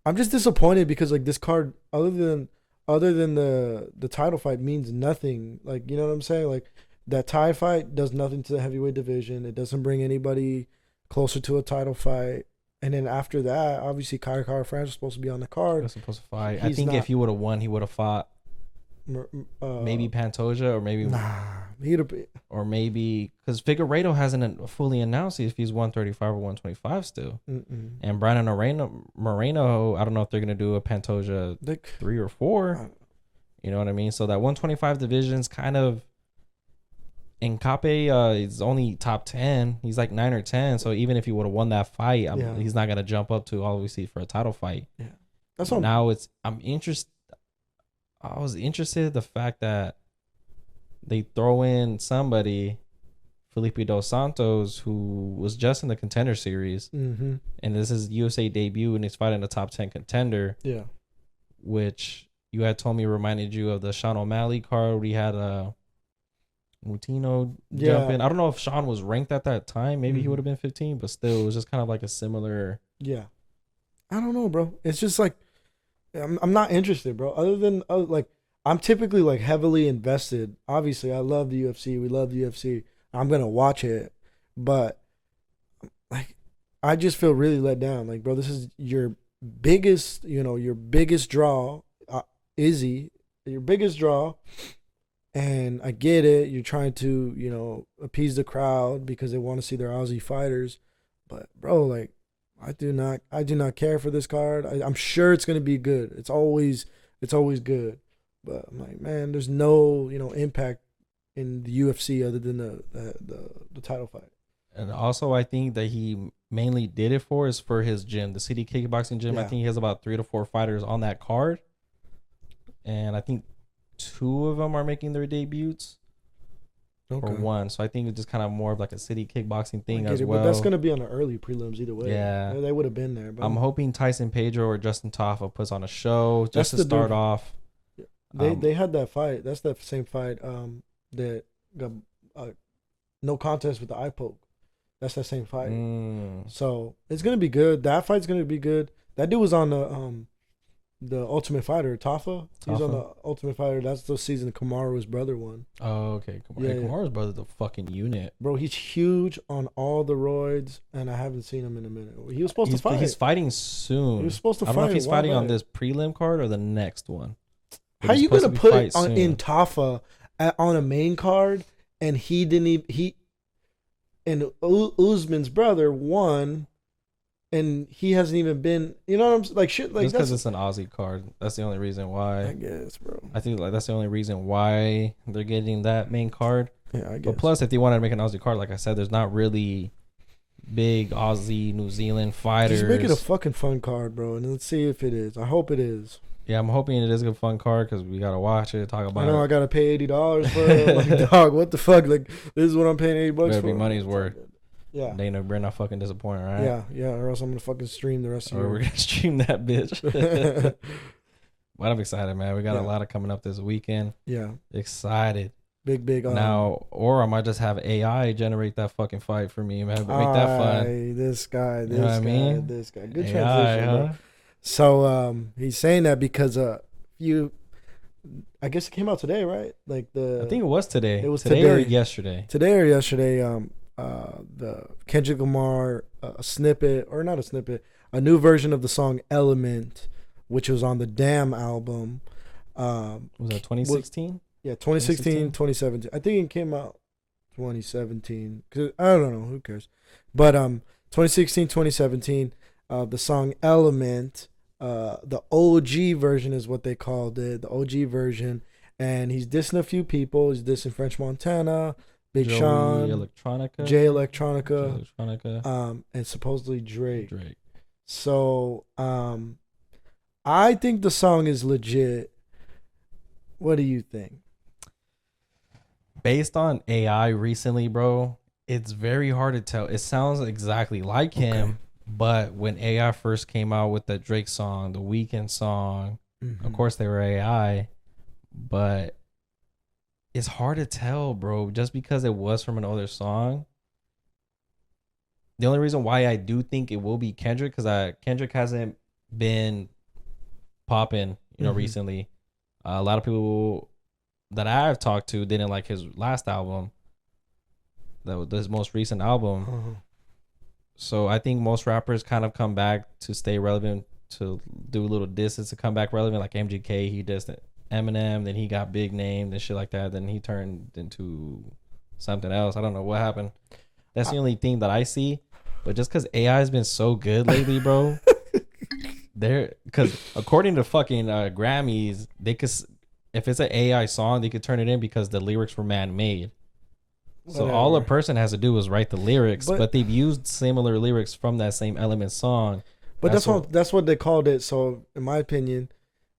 I'm just disappointed because like this card, other than the title fight, means nothing. Like, you know what I'm saying? Like that Thai fight does nothing to the heavyweight division. It doesn't bring anybody closer to a title fight. And then after that, obviously Kai Kara France was supposed to be on the card. Was supposed to fight. I think if he would have won, he would have fought maybe Pantoja or maybe because Figueiredo hasn't fully announced if he's 135 or 125 still. And Brandon Moreno, I don't know if they're gonna do a Pantoja 3 or 4. You know what I mean? So that 125 division's kind of. And Cape is only top 10. He's like 9 or 10. So even if he would have won that fight, he's not gonna jump up to obviously for a title fight. Yeah, That's all. Now I'm interested. I was interested in the fact that they throw in somebody, Felipe Dos Santos, who was just in the Contender Series, Mm-hmm. and this is USA debut, and he's fighting a top 10 contender. Yeah. Which you had told me reminded you of the Sean O'Malley card where he had a Mutino jump in. I don't know if Sean was ranked at that time. Maybe he would have been 15, but still, it was just kind of like a similar. Yeah. I don't know, bro. It's just like I'm not interested, bro. Other than like I'm typically like heavily invested. Obviously, I love the UFC. We love the UFC. I'm gonna watch it, but like I just feel really let down. Like, bro, this is your biggest, your biggest draw, Izzy, your biggest draw. And I get it. You're trying to, appease the crowd because they want to see their Aussie fighters. But bro, like, I do not care for this card. I'm sure it's gonna be good. It's always good. But I'm like, man, there's no, impact in the UFC other than the title fight. And also, I think that he mainly did it for his gym, the City Kickboxing Gym. Yeah. I think he has about 3 to 4 fighters on that card, and I think 2 of them are making their debuts. Okay. Or 1. So I think it's just kind of more of like a City Kickboxing thing as well. But that's going to be on the early prelims either way. Yeah. They would have been there. But I'm hoping Tyson Pedro or Justin Taffa puts on a show just to start off. They had that fight. That's that same fight that got no contest with the eye poke. That's that same fight. So it's going to be good. That fight's going to be good. That dude was on the Ultimate Fighter, Taffa. He's on the Ultimate Fighter. That's the season Kamaru's brother won. Oh, okay. Kamaru's brother's a fucking unit. Bro, he's huge on all the roids, and I haven't seen him in a minute. He was supposed to fight. He's fighting soon. He was supposed to fight. I don't know if he's fighting on this prelim card or the next one. How you going to put it in Taffa on a main card, and he didn't even... And Usman's brother won... And he hasn't even been, you know what I'm saying? Like, shit, like, just because it's an Aussie card. That's the only reason why. I guess, bro. I think like that's the only reason why they're getting that main card. Yeah, I guess. But plus, if they wanted to make an Aussie card, like I said, there's not really big Aussie, New Zealand fighters. Just make it a fucking fun card, bro, and let's see if it is. I hope it is. Yeah, I'm hoping it is a fun card because we gotta watch it, talk about it. I know I gotta pay $80 for it. Like, dog, what the fuck? Like, this is what I'm paying $80 for. Better be money's worth. Yeah. We're not fucking disappointed, right? Yeah, or else I'm gonna fucking stream the rest of it. Or we're gonna stream that bitch. But I'm excited, man. We got a lot of coming up this weekend. Yeah. Excited. Big now, or I might just have AI generate that fucking fight for me, man. Make that fun. This guy. You know what I mean? This guy. Good AI, transition, bro. So he's saying that because I guess it came out today, right? Like I think it was today. It was today or yesterday. Today or yesterday. The Kendrick Lamar snippet, or not a snippet, a new version of the song Element, which was on the Damn album. Was that 2016? Yeah, 2016, 2017. I think it came out 2017. Cause I don't know, who cares? But 2016, 2017, the song Element, the OG version is what they called it, the OG version. And he's dissing a few people. He's dissing French Montana, Big Joey Sean, Jay Electronica, and supposedly Drake. So, I think the song is legit. What do you think? Based on AI recently, bro, it's very hard to tell. It sounds exactly like him, but when AI first came out with the Drake song, the Weeknd song, of course they were AI, but it's hard to tell, bro, just because it was from an older song. The only reason why I do think it will be Kendrick, because Kendrick hasn't been popping, recently. A lot of people that I've talked to didn't like his last album. That was his most recent album. So I think most rappers kind of come back to stay relevant, to do a little distance to come back relevant. Like MGK, he dissed Eminem, then he got big named and shit like that. Then he turned into something else. I don't know what happened. That's the only thing that I see. But just because AI has been so good lately, bro, because according to fucking Grammys, they could, if it's an AI song, they could turn it in because the lyrics were man-made. So all a person has to do is write the lyrics, but they've used similar lyrics from that same Element song But that's what they called it. So in my opinion,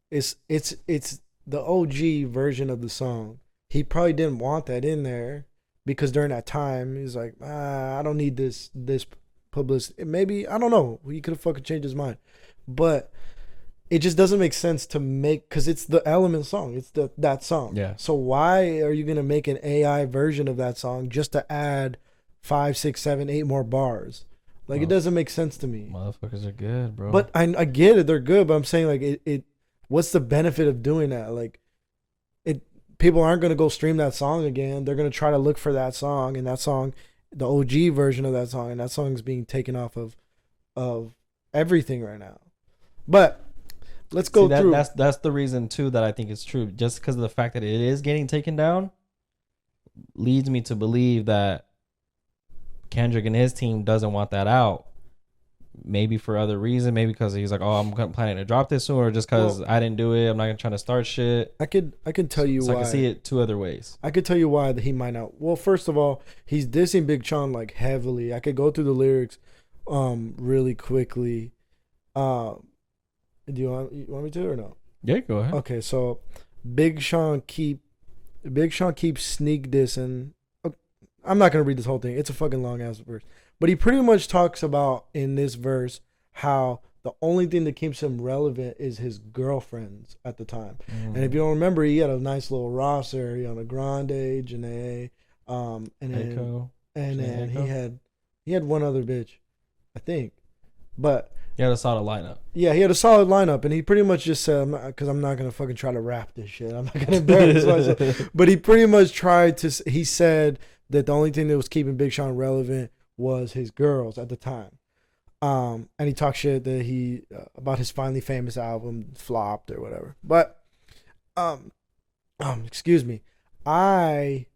it's the OG version of the song. He probably didn't want that in there because during that time he's like, I don't need this publicity. Maybe, I don't know. He could have fucking changed his mind, but it just doesn't make sense to make, because it's the Element song. It's that song. Yeah. So why are you gonna make an AI version of that song just to add 5, 6, 7, 8 more bars? Like, it doesn't make sense to me. Motherfuckers are good, bro. But I get it, they're good. But I'm saying, like, it what's the benefit of doing that? Like, people aren't gonna go stream that song again. They're gonna try to look for that song, and that song, the OG version of that song, and that song is being taken off of everything right now. But let's go through. That's the reason too that I think it's true. Just because of the fact that it is getting taken down, leads me to believe that Kendrick and his team doesn't want that out. Maybe for other reason. Maybe because he's like, oh, I'm planning to drop this soon, or just because I didn't do it. I'm not gonna try to start shit. I can tell you why. I can see it two other ways. I could tell you why that he might not. Well, first of all, he's dissing Big Sean like heavily. I could go through the lyrics really quickly. Do you want me to or no? Yeah, go ahead. Okay, so Big Sean keeps sneak dissing. I'm not gonna read this whole thing. It's a fucking long ass verse. But he pretty much talks about in this verse how the only thing that keeps him relevant is his girlfriends at the time. And if you don't remember, he had a nice little roster. He had a Grande, Janae, and then he had one other bitch, I think. But he had a solid lineup. Yeah, he had a solid lineup, and he pretty much just said, because I'm not gonna fucking try to rap this shit. I'm not gonna embarrass myself. But he pretty much tried to. He said that the only thing that was keeping Big Sean relevant was his girls at the time. And he talked shit that he about his Finally Famous album flopped or whatever. But excuse me. I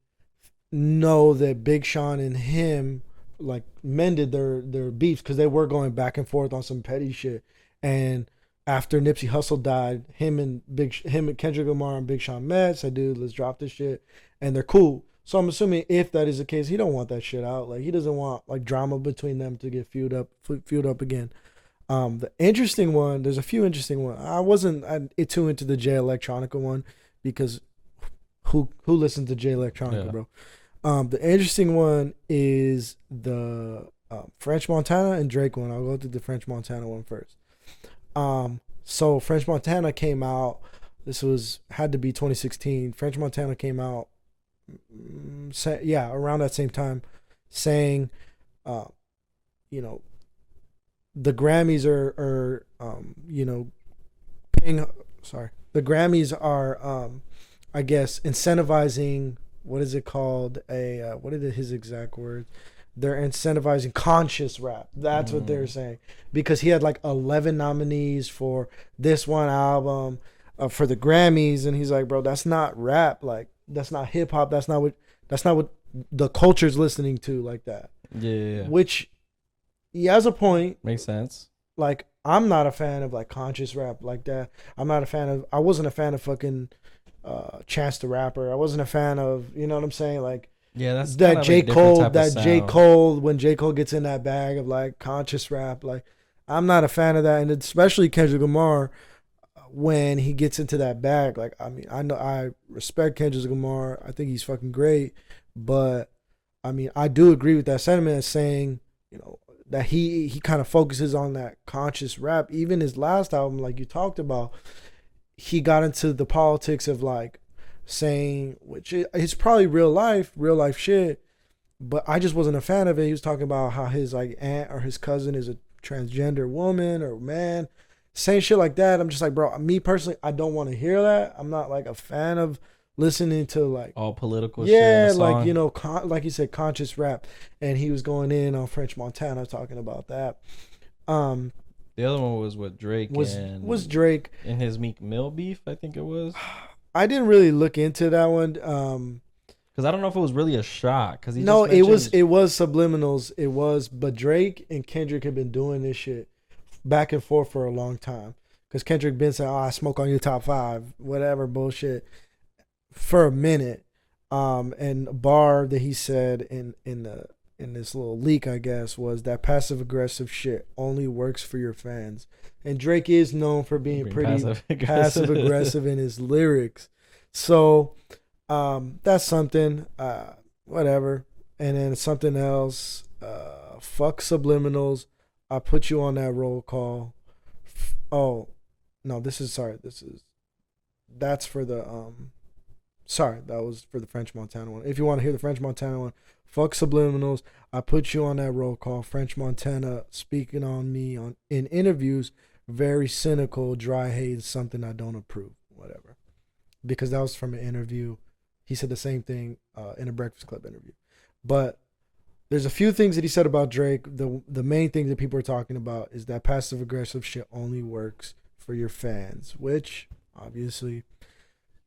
know that Big Sean and him like mended their beefs because they were going back and forth on some petty shit. And after Nipsey Hussle died, him and Kendrick Lamar and Big Sean met, said, dude, let's drop this shit. And they're cool. So I'm assuming if that is the case, he don't want that shit out. Like, he doesn't want like drama between them to get fueled up again. The interesting one, there's a few interesting ones. I wasn't too into the Jay Electronica one because who listens to Jay Electronica, bro? The interesting one is the French Montana and Drake one. I'll go through the French Montana one first. So French Montana came out. This had to be 2016. French Montana came out. Around that same time, saying, the Grammys are paying. Sorry, the Grammys are, I guess, incentivizing. What is it called? What are his exact words? They're incentivizing conscious rap. That's what they're saying, because he had like 11 nominees for this one album for the Grammys, and he's like, bro, that's not rap. Like, that's not hip hop. That's not what the culture's listening to like that. Yeah. Which he has a point. Makes sense. Like, I'm not a fan of like conscious rap like that. I wasn't a fan of fucking Chance the Rapper. I wasn't a fan of, you know what I'm saying? Like, yeah, that's that J. Cole, when J. Cole gets in that bag of like conscious rap, like, I'm not a fan of that. And especially Kendrick Lamar, when he gets into that bag, like, I mean, I know I respect Kendrick Lamar. I think he's fucking great. But I mean, I do agree with that sentiment as saying, that he kind of focuses on that conscious rap. Even his last album, like you talked about, he got into the politics of like saying, which is probably real life shit, but I just wasn't a fan of it. He was talking about how his like aunt or his cousin is a transgender woman or man, saying shit like that. I'm just like, bro, me personally, I don't want to hear that. I'm not like a fan of listening to like all political shit. Like, like you said, conscious rap. And he was going in on French Montana talking about that. The other one was what Drake was Drake and his Meek Mill beef, I think it was. I didn't really look into that one. Because I don't know if it was really a shot. Because it was subliminals. It was, but Drake and Kendrick have been doing this shit back and forth for a long time. Because Kendrick been saying, I smoke on your top 5, whatever bullshit, for a minute. And a bar that he said in the in this little leak, I guess, was that passive aggressive shit only works for your fans. And Drake is known for being pretty passive aggressive in his lyrics. So that's something. Whatever. And then something else. Fuck subliminals. I put you on that roll call. Oh, no, that's for the that was for the French Montana one. If you want to hear the French Montana one, fuck subliminals. I put you on that roll call. French Montana speaking on me in interviews, very cynical, dry hate, something I don't approve. Whatever. Because that was from an interview. He said the same thing in a Breakfast Club interview. But there's a few things that he said about Drake. The main thing that people are talking about is that passive aggressive shit only works for your fans, which obviously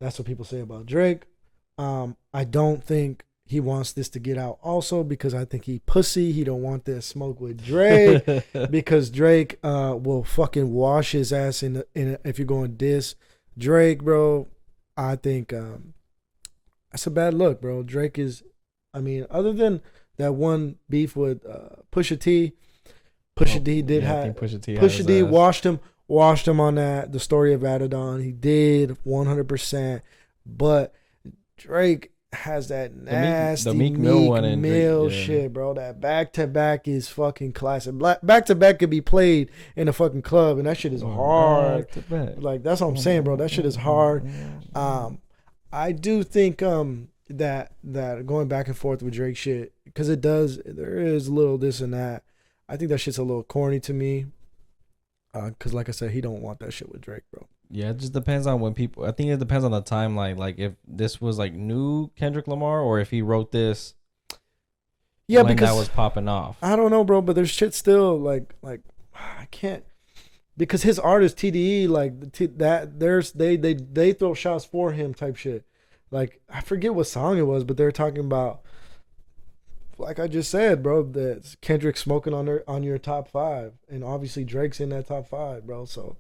that's what people say about Drake. I don't think he wants this to get out also because I think he pussy. He don't want this smoke with Drake because Drake will fucking wash his ass in if you're going diss Drake, bro. I think that's a bad look, bro. Drake is, I mean, other than that one beef with Pusha T, Pusha D washed him on that, the story of Adidon. He did 100%, but Drake has that nasty Meek Mill shit, bro. That back to back is fucking classic. Back to back could be played in a fucking club, and that shit is hard. Like that's what I'm saying, bro. That shit is hard. I do think that going back and forth with Drake shit, because there is a little this and that. I think that shit's a little corny to me. Because like I said, he don't want that shit with Drake, bro. Yeah, it just depends on when people. I think it depends on the timeline. Like if this was like new Kendrick Lamar, or if he wrote this. Yeah, when because that was popping off. I don't know, bro. But there's shit still like I can't, because his artist TDE they throw shots for him type shit. Like I forget what song it was, but they're talking about. Like I just said, bro, that Kendrick smoking on your top 5, and obviously Drake's in that top 5, bro. So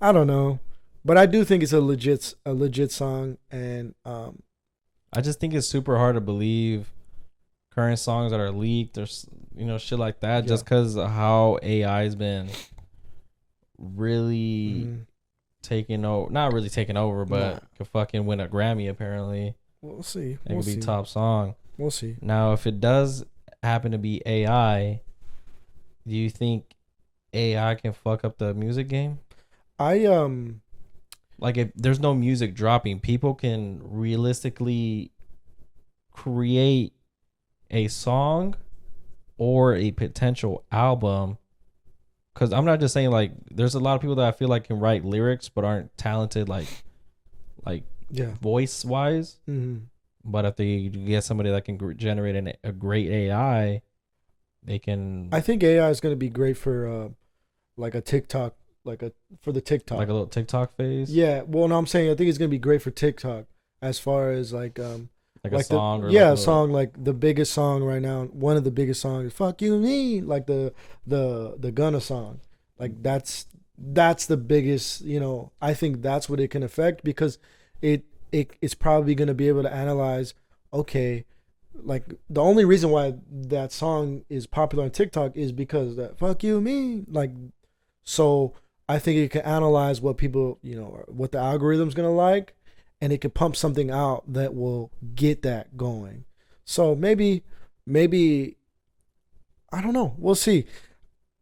I don't know, but I do think it's a legit song, and I just think it's super hard to believe current songs that are leaked or shit like that, just because of how AI has been really taking over. Not really taking over, but could fucking win a Grammy apparently. We'll see. It could be top song. We'll see. Now, if it does happen to be AI, do you think AI can fuck up the music game? Like if there's no music dropping, people can realistically create a song or a potential album. Because I'm not just saying, like, there's a lot of people that I feel like can write lyrics but aren't talented, like voice wise. Mm-hmm. But if they get somebody that can generate a great AI, they can. I think AI is going to be great for like a TikTok, for the TikTok, like a little TikTok phase. Yeah, well, no, I'm saying I think it's going to be great for TikTok as far as like a song. A song like the biggest song right now. One of the biggest songs, "Fuck You Mean," like the Gunna song. Like that's the biggest. I think that's what it can affect because it's probably going to be able to analyze, okay, like the only reason why that song is popular on TikTok is because that fuck you mean, like, so I think it can analyze what people, what the algorithm's going to like, and it can pump something out that will get that going. So maybe I don't know. We'll see.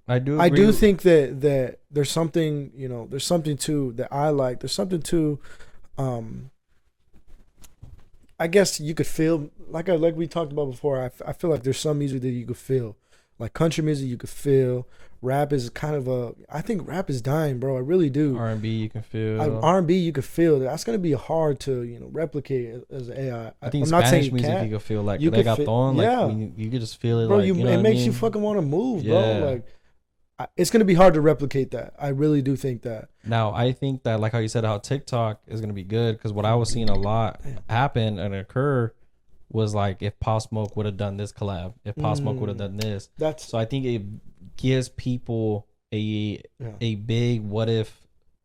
I do think that there's something, there's something to that I like. There's something to I guess you could feel like we talked about before. I feel like there's some music that you could feel, like country music you could feel. Rap is kind of I think rap is dying, bro. I really do. R&B you can feel. R&B you could feel. That's gonna be hard to replicate as an AI. I think Spanish music you could feel like reggaeton. Like you could just feel it. Bro, like it makes you fucking want to move, bro. Like it's gonna be hard to replicate that. I really do think that. Now I think that, like how you said, how TikTok is gonna be good, because what I was seeing a lot happen and occur was like if Pop Smoke would have done this collab, if Pop Smoke would have done this. So I think it gives people a big what if.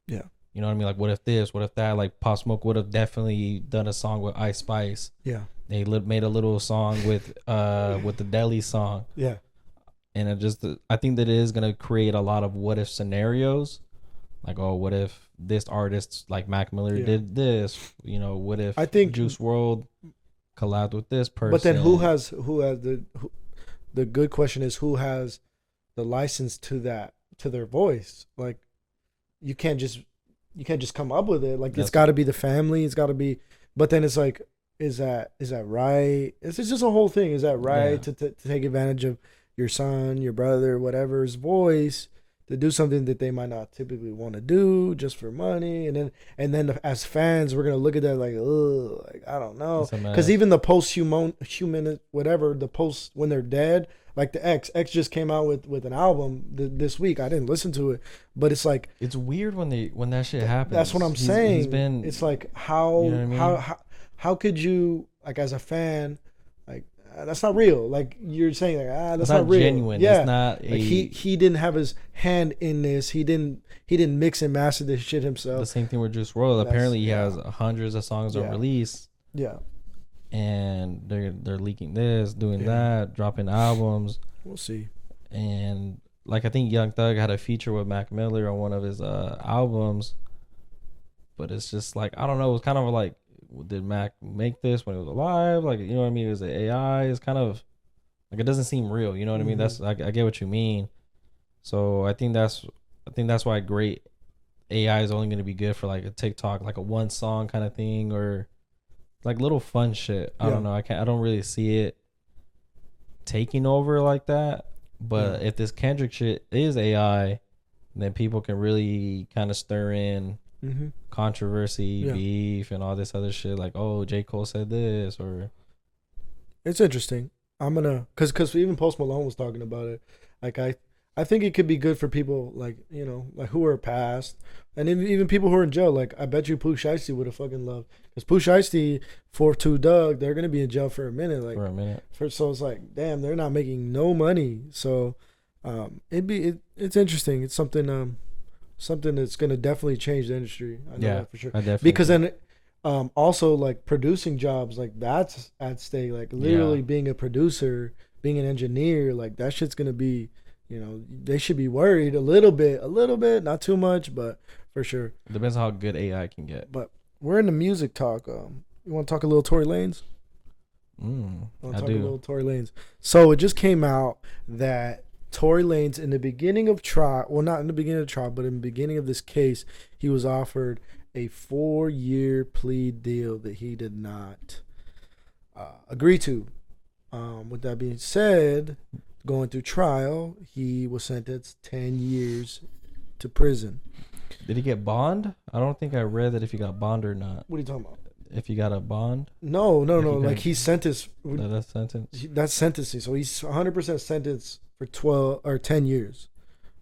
Yeah. You know what I mean? Like what if this? What if that? Like Pop Smoke would have definitely done a song with Ice Spice. Yeah. They made a little song with the Deli song. Yeah. And it just, I think that it is gonna create a lot of what if scenarios. Like, oh, what if this artist like Mac Miller did this? You know, what if I think Juice WRLD collabed with this person? But then who has the good question is who has the license to their voice? Like, you can't just come up with it. Like, it's got to be the family. It's got to be. But then it's like, is that right? It's just a whole thing. Is that right to take advantage of your son, your brother, whatever's voice to do something that they might not typically want to do just for money? And then as fans, we're gonna look at that like, oh, like, I don't know, because even the human whatever, the post when they're dead, like the X just came out with an album this week. I didn't listen to it, but it's like, it's weird when that shit happens. That's what I'm saying. It's like, how, you know what I mean? How could you, like, as a fan, like, that's not real. Like, you're saying, like, that's not real. Genuine. Yeah, it's not. Like, he didn't have his hand in this. He didn't mix and master this shit himself. The same thing with Juice WRLD. Apparently, he has hundreds of songs on release. Yeah. And they're leaking this, doing that, dropping albums. We'll see. And like, I think Young Thug had a feature with Mac Miller on one of his albums. But it's just like, I don't know. It was kind of like, did Mac make this when he was alive? Like, you know what I mean? Is it AI? It's kind of like, it doesn't seem real. You know what I mean? That's I get what you mean. So I think that's why great AI is only going to be good for like a TikTok, like a one song kind of thing, or like little fun shit. I don't know. I don't really see it taking over like that. But if this Kendrick shit is AI, then people can really kind of stir in controversy, beef, and all this other shit. Like, oh, J. Cole said this, or it's interesting. I'm gonna, cause even Post Malone was talking about it. Like, I think it could be good for people, like, you know, like, who are past, and even people who are in jail. Like, I bet you Pooh Shiesty would have fucking loved, because Pooh Shiesty, 4-2 Doug, they're gonna be in jail for a minute. Like, so it's like, damn, they're not making no money. So, it's interesting. It's something that's gonna definitely change the industry. I know that for sure. Because then, also, like, producing jobs, like, that's at stake. Like, literally being a producer, being an engineer, like, that shit's gonna be. You know, they should be worried a little bit, not too much, but for sure. It depends on how good AI can get. But we're in the music talk. You want to talk a little Tory Lanez? I do. A little Tory Lanez. So it just came out that Tory Lanez, in the beginning of trial, well, not in the beginning of trial, but in the beginning of this case, he was offered a 4-year plea deal that he did not agree to. With that being said, going through trial, he was sentenced 10 years to prison. Did he get bond? I don't think I read that if he got bond or not. What are you talking about? If he got a bond? No. Like, he's sentenced. That's sentence? That's sentencing. So he's 100% sentenced for 12 or 10 years.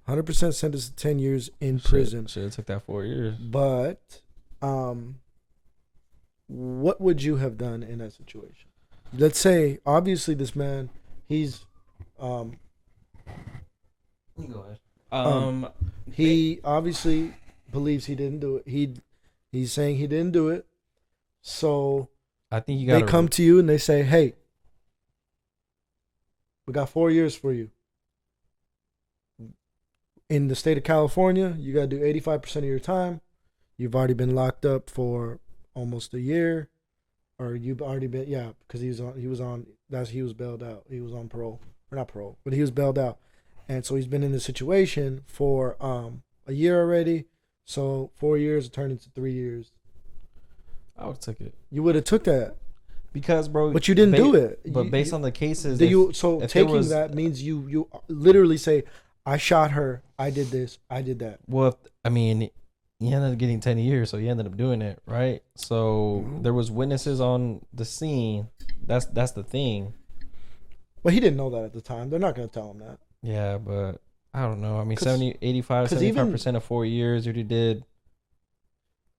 100% sentenced to 10 years in prison. Shit, it took that 4 years. But, what would you have done in that situation? Let's say, obviously, this man, he's... You go ahead. He obviously believes he didn't do it. He's saying he didn't do it. So I think they come to you and they say, "Hey, we got 4 years for you. In the state of California, you got to do 85% of your time. You've already been locked up for almost a year, or you've already been because he was bailed out. He was on parole." Or not parole, but he was bailed out, and so he's been in this situation for a year already. So 4 years turned into 3 years. I would have took it. You would have took that because, bro. But you didn't do it. But based on the cases, if taking that means you literally say, "I shot her. I did this. I did that." Well, he ended up getting 10 years, so he ended up doing it, right? So there was witnesses on the scene. That's the thing. But he didn't know that at the time. They're not going to tell him that. Yeah, but I don't know. I mean, 75% of 4 years. You did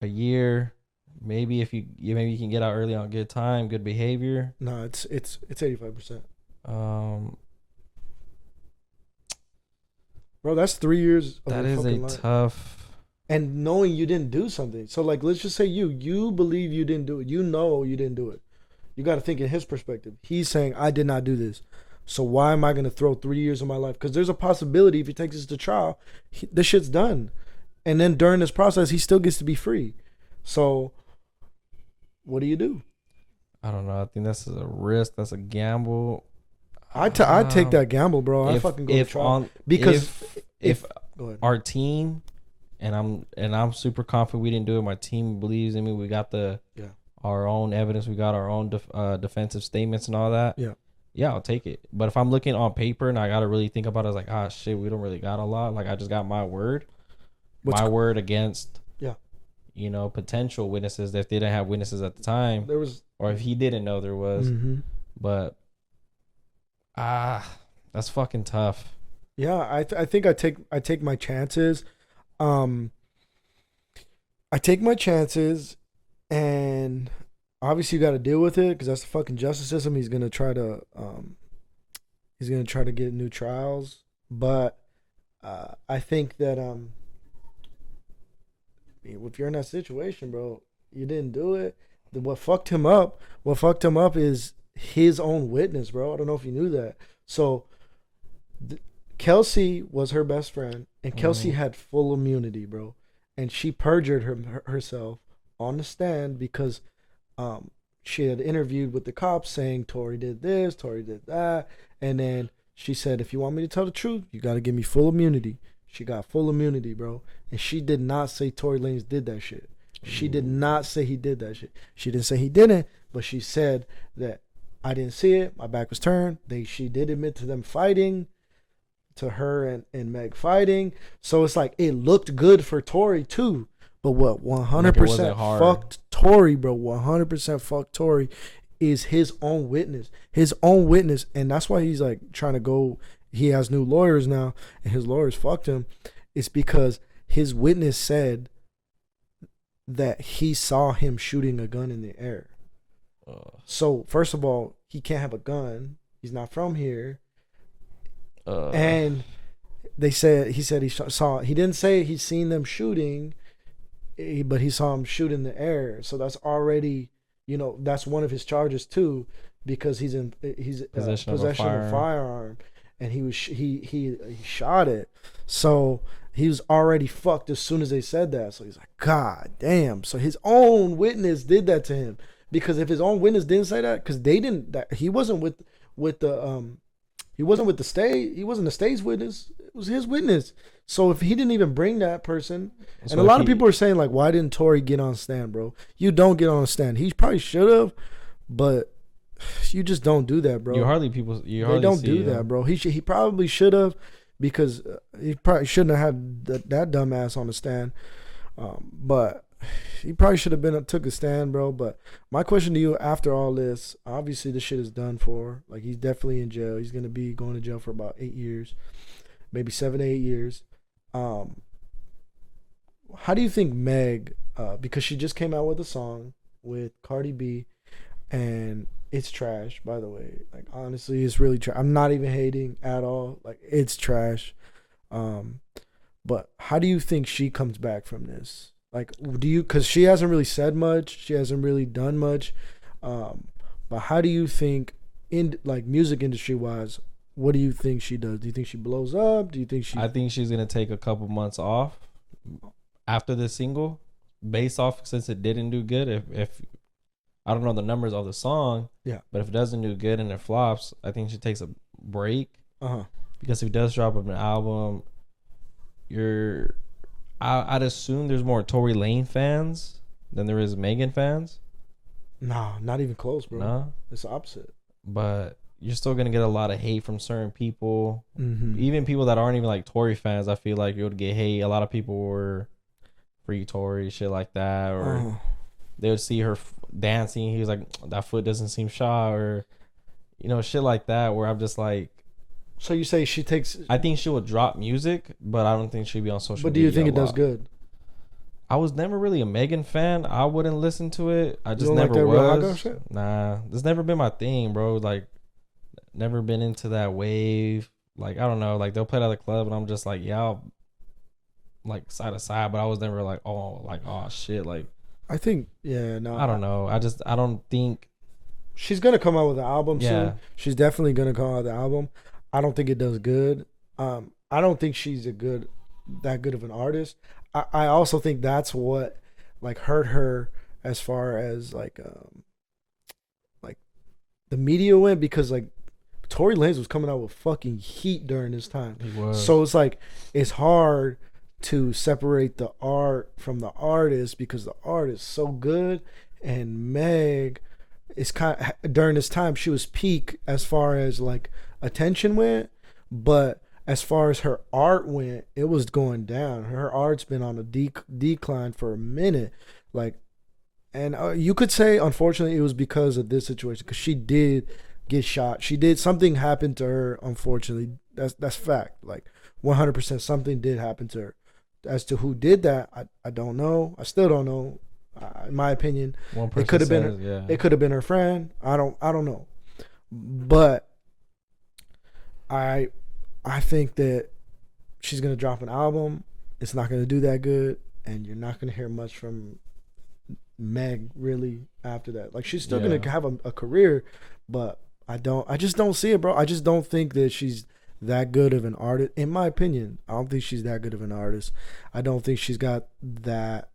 a year. Maybe if you can get out early on good time, good behavior. No, it's 85%. Bro, that's 3 years. That is a tough. And knowing you didn't do something. So, like, let's just say you believe you didn't do it. You know you didn't do it. You got to think in his perspective. He's saying, I did not do this. So why am I going to throw 3 years of my life? Because there's a possibility if he takes this to trial, the shit's done. And then during this process, he still gets to be free. So what do you do? I don't know. I think that's a risk. That's a gamble. I take that gamble, bro. I fucking go to trial. Because if our team, and I'm super confident we didn't do it. My team believes in me. We got our own evidence. We got our own defensive statements and all that. Yeah, I'll take it. But if I'm looking on paper and I got to really think about it, it's like, shit, we don't really got a lot. Like, I just got my word. Word against, potential witnesses that they didn't have witnesses at the time. There was, or if he didn't know there was. But, that's fucking tough. Yeah, I think I take my chances. I take my chances, and obviously you got to deal with it because that's the fucking justice system. He's gonna try to get new trials, but I think that if you're in that situation, bro, you didn't do it. What fucked him up is his own witness, bro. I don't know if you knew that. So Kelsey was her best friend, and Kelsey had full immunity, bro. And she perjured herself on the stand because she had interviewed with the cops saying Tory did this, Tory did that. And then she said, if you want me to tell the truth, you got to give me full immunity. She got full immunity, bro. And she did not say Tory Lanez did that shit. She did not say he did that shit. She didn't say he didn't, but she said that I didn't see it. My back was turned. She did admit to them fighting, to her and Meg fighting. So it's like it looked good for Tory too. But what 100% fucked Tory, bro, 100% fucked Tory is his own witness. His own witness. And that's why he's like trying to go. He has new lawyers now, and his lawyers fucked him. It's because his witness said that he saw him shooting a gun in the air. So first of all, he can't have a gun. He's not from here. And he said he saw. He didn't say he's seen them shooting, but he saw him shoot in the air. So that's already, that's one of his charges too, because he's in possession of a firearm, and he shot it. So he was already fucked as soon as they said that. So he's like, God damn. So his own witness did that to him, because if his own witness didn't say that, because they didn't, he wasn't with the he wasn't with the state. He wasn't the state's witness. It was his witness. So if he didn't even bring that person, and a lot of people are saying like, why didn't Tory get on stand, bro? You don't get on stand. He probably should have, but you just don't do that, bro. You hardly do that, bro. He probably should have, because he probably shouldn't have had that dumbass on the stand. But he probably should have took a stand, bro. But my question to you after all this, obviously this shit is done for. Like, he's definitely in jail. He's gonna be going to jail for about 8 years, maybe 7 to 8 years. How do you think Meg, because she just came out with a song with Cardi B, and it's trash, by the way. Like, honestly, it's really trash. I'm not even hating at all. Like, it's trash. But how do you think she comes back from this? Like, because she hasn't really said much. She hasn't really done much. But how do you think, in like music industry wise, what do you think she does? Do you think she blows up? Do you think I think she's going to take a couple months off after the single, based off, since it didn't do good. If I don't know the numbers of the song, but if it doesn't do good and it flops, I think she takes a break. Because if he does drop an album, I'd assume there's more Tory Lane fans than there is Megan fans. Nah, not even close, bro. No, it's the opposite. But you're still gonna get a lot of hate from certain people, even people that aren't even like Tory fans. I feel like you would get hate. A lot of people were free Tory, shit like that, or they would see her dancing. He was like, that foot doesn't seem shy, or shit like that. Where I'm just like. So you say she takes? I think she would drop music, but I don't think she'd be on social media. But do you think it does good? I was never really a Megan fan. I wouldn't listen to it. I just never was. Real hot girl shit? Nah, that's never been my thing, bro. Like, never been into that wave. Like, I don't know. Like, they'll play it at the club, and I'm just like, yeah, I'll, like, side to side. But I was never like, oh shit. Like, I think, yeah, no. I don't know. I don't think she's gonna come out with an album Yeah. soon. She's definitely gonna come out with an album. I don't think it does good. I don't think she's that good of an artist. I also think that's what like hurt her as far as like the media went, because like Tory Lanez was coming out with fucking heat during this time. He was. So it's like it's hard to separate the art from the artist because the art is so good. And Meg is kind of, during this time she was peak as far as like attention went, but as far as her art went, it was going down. Her art's been on a decline for a minute, like, and you could say unfortunately it was because of this situation, because she did get shot. She did, something happened to her. Unfortunately, that's fact. Like 100%, something did happen to her. As to who did that, I don't know. I still don't know. In my opinion, it could have been. Yeah. It could have been her friend. I don't know. But I think that she's gonna drop an album. It's not gonna do that good, and you're not gonna hear much from Meg really after that. Like she's still gonna have a career, but I just don't see it, bro. I just don't think that she's that good of an artist. In my opinion, I don't think she's that good of an artist. I don't think she's got that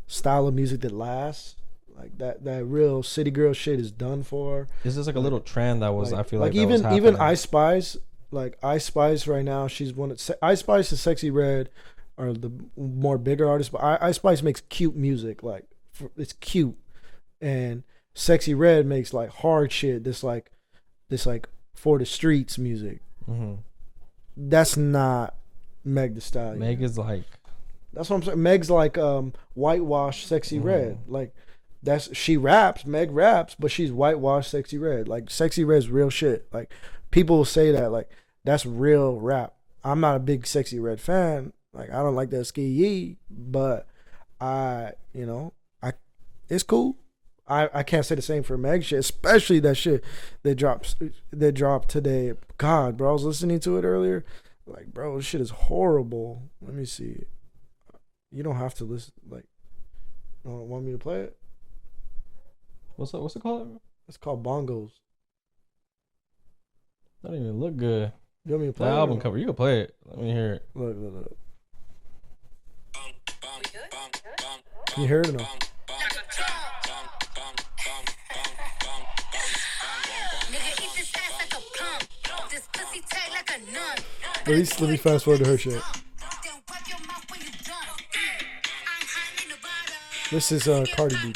style of music that lasts. Like that real city girl shit is done for. It's just like a little trend that was. I feel like even that was Ice Spice. Like Ice Spice right now, she's one of Ice Spice and Sexy Red are the more bigger artists, but Ice Spice makes cute music. Like it's cute, and Sexy Red makes like hard shit. This like for the streets music. Mm-hmm. That's not Meg Thee Stallion. Meg is like. That's what I'm saying. Meg's like whitewashed Sexy Red. Like she raps. Meg raps, but she's whitewashed Sexy Red. Like Sexy Red's real shit. Like people will say that like that's real rap. I'm not a big Sexy Red fan. Like I don't like that ski yee, but it's cool. I can't say the same for Meg shit, especially that shit that dropped today. God, bro, I was listening to it earlier. Like, bro, this shit is horrible. Let me see. You don't have to listen. Like, you don't want me to play it? What's it called? It's called Bongos. That didn't even look good. You want me to play the it? album cover. You can play it. Let me hear it. Look. Can you hear it or no? Let me fast forward to her shit. This is Cardi B.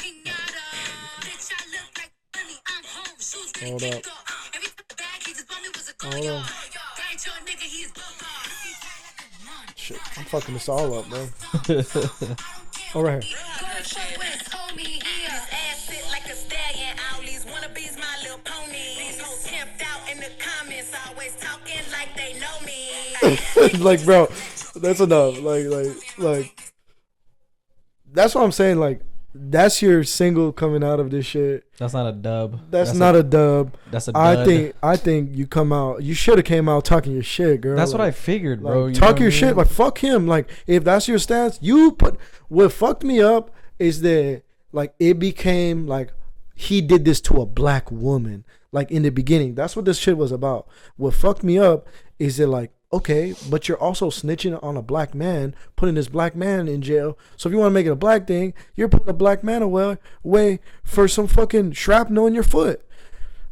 Hold up. Shit, I'm fucking this all up, bro. All right here. Like, bro, that's enough. Like, that's what I'm saying. Like, that's your single coming out of this shit. That's not a dub. That's not a dub. That's a dud. I think you come out. You should have came out talking your shit, girl. That's like, what I figured, bro. Like, talk your shit. Like, fuck him. Like, if that's your stance, what fucked me up is that like it became like he did this to a black woman. Like in the beginning, that's what this shit was about. What fucked me up is that like, okay, but you're also snitching on a black man, putting this black man in jail. So if you want to make it a black thing, you're putting a black man away for some fucking shrapnel in your foot.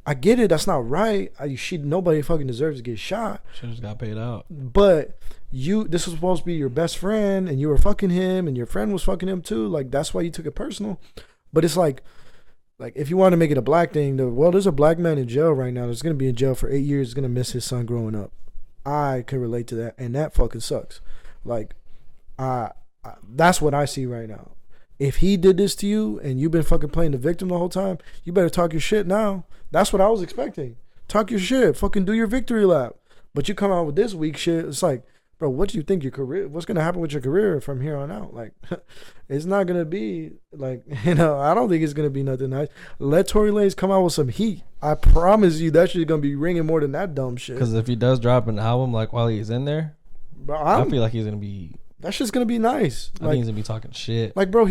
I get it. That's not right. Nobody fucking deserves to get shot. Should just got paid out. But this was supposed to be your best friend, and you were fucking him, and your friend was fucking him too. Like that's why you took it personal. But it's like if you want to make it a black thing, there's a black man in jail right now that's gonna be in jail for 8 years. Is gonna miss his son growing up. I can relate to that, and that fucking sucks. Like, that's what I see right now. If he did this to you and you've been fucking playing the victim the whole time, you better talk your shit now. That's what I was expecting. Talk your shit. Fucking do your victory lap. But you come out with this weak shit. It's like, bro, what do you think your career? What's gonna happen with your career from here on out? Like, it's not gonna be like, I don't think it's gonna be nothing nice. Let Tory Lanez come out with some heat. I promise you that shit's gonna be ringing more than that dumb shit. Because if he does drop an album like while he's in there, bro, I feel like he's gonna be. That shit's gonna be nice. I think he's gonna be talking shit. Like, bro,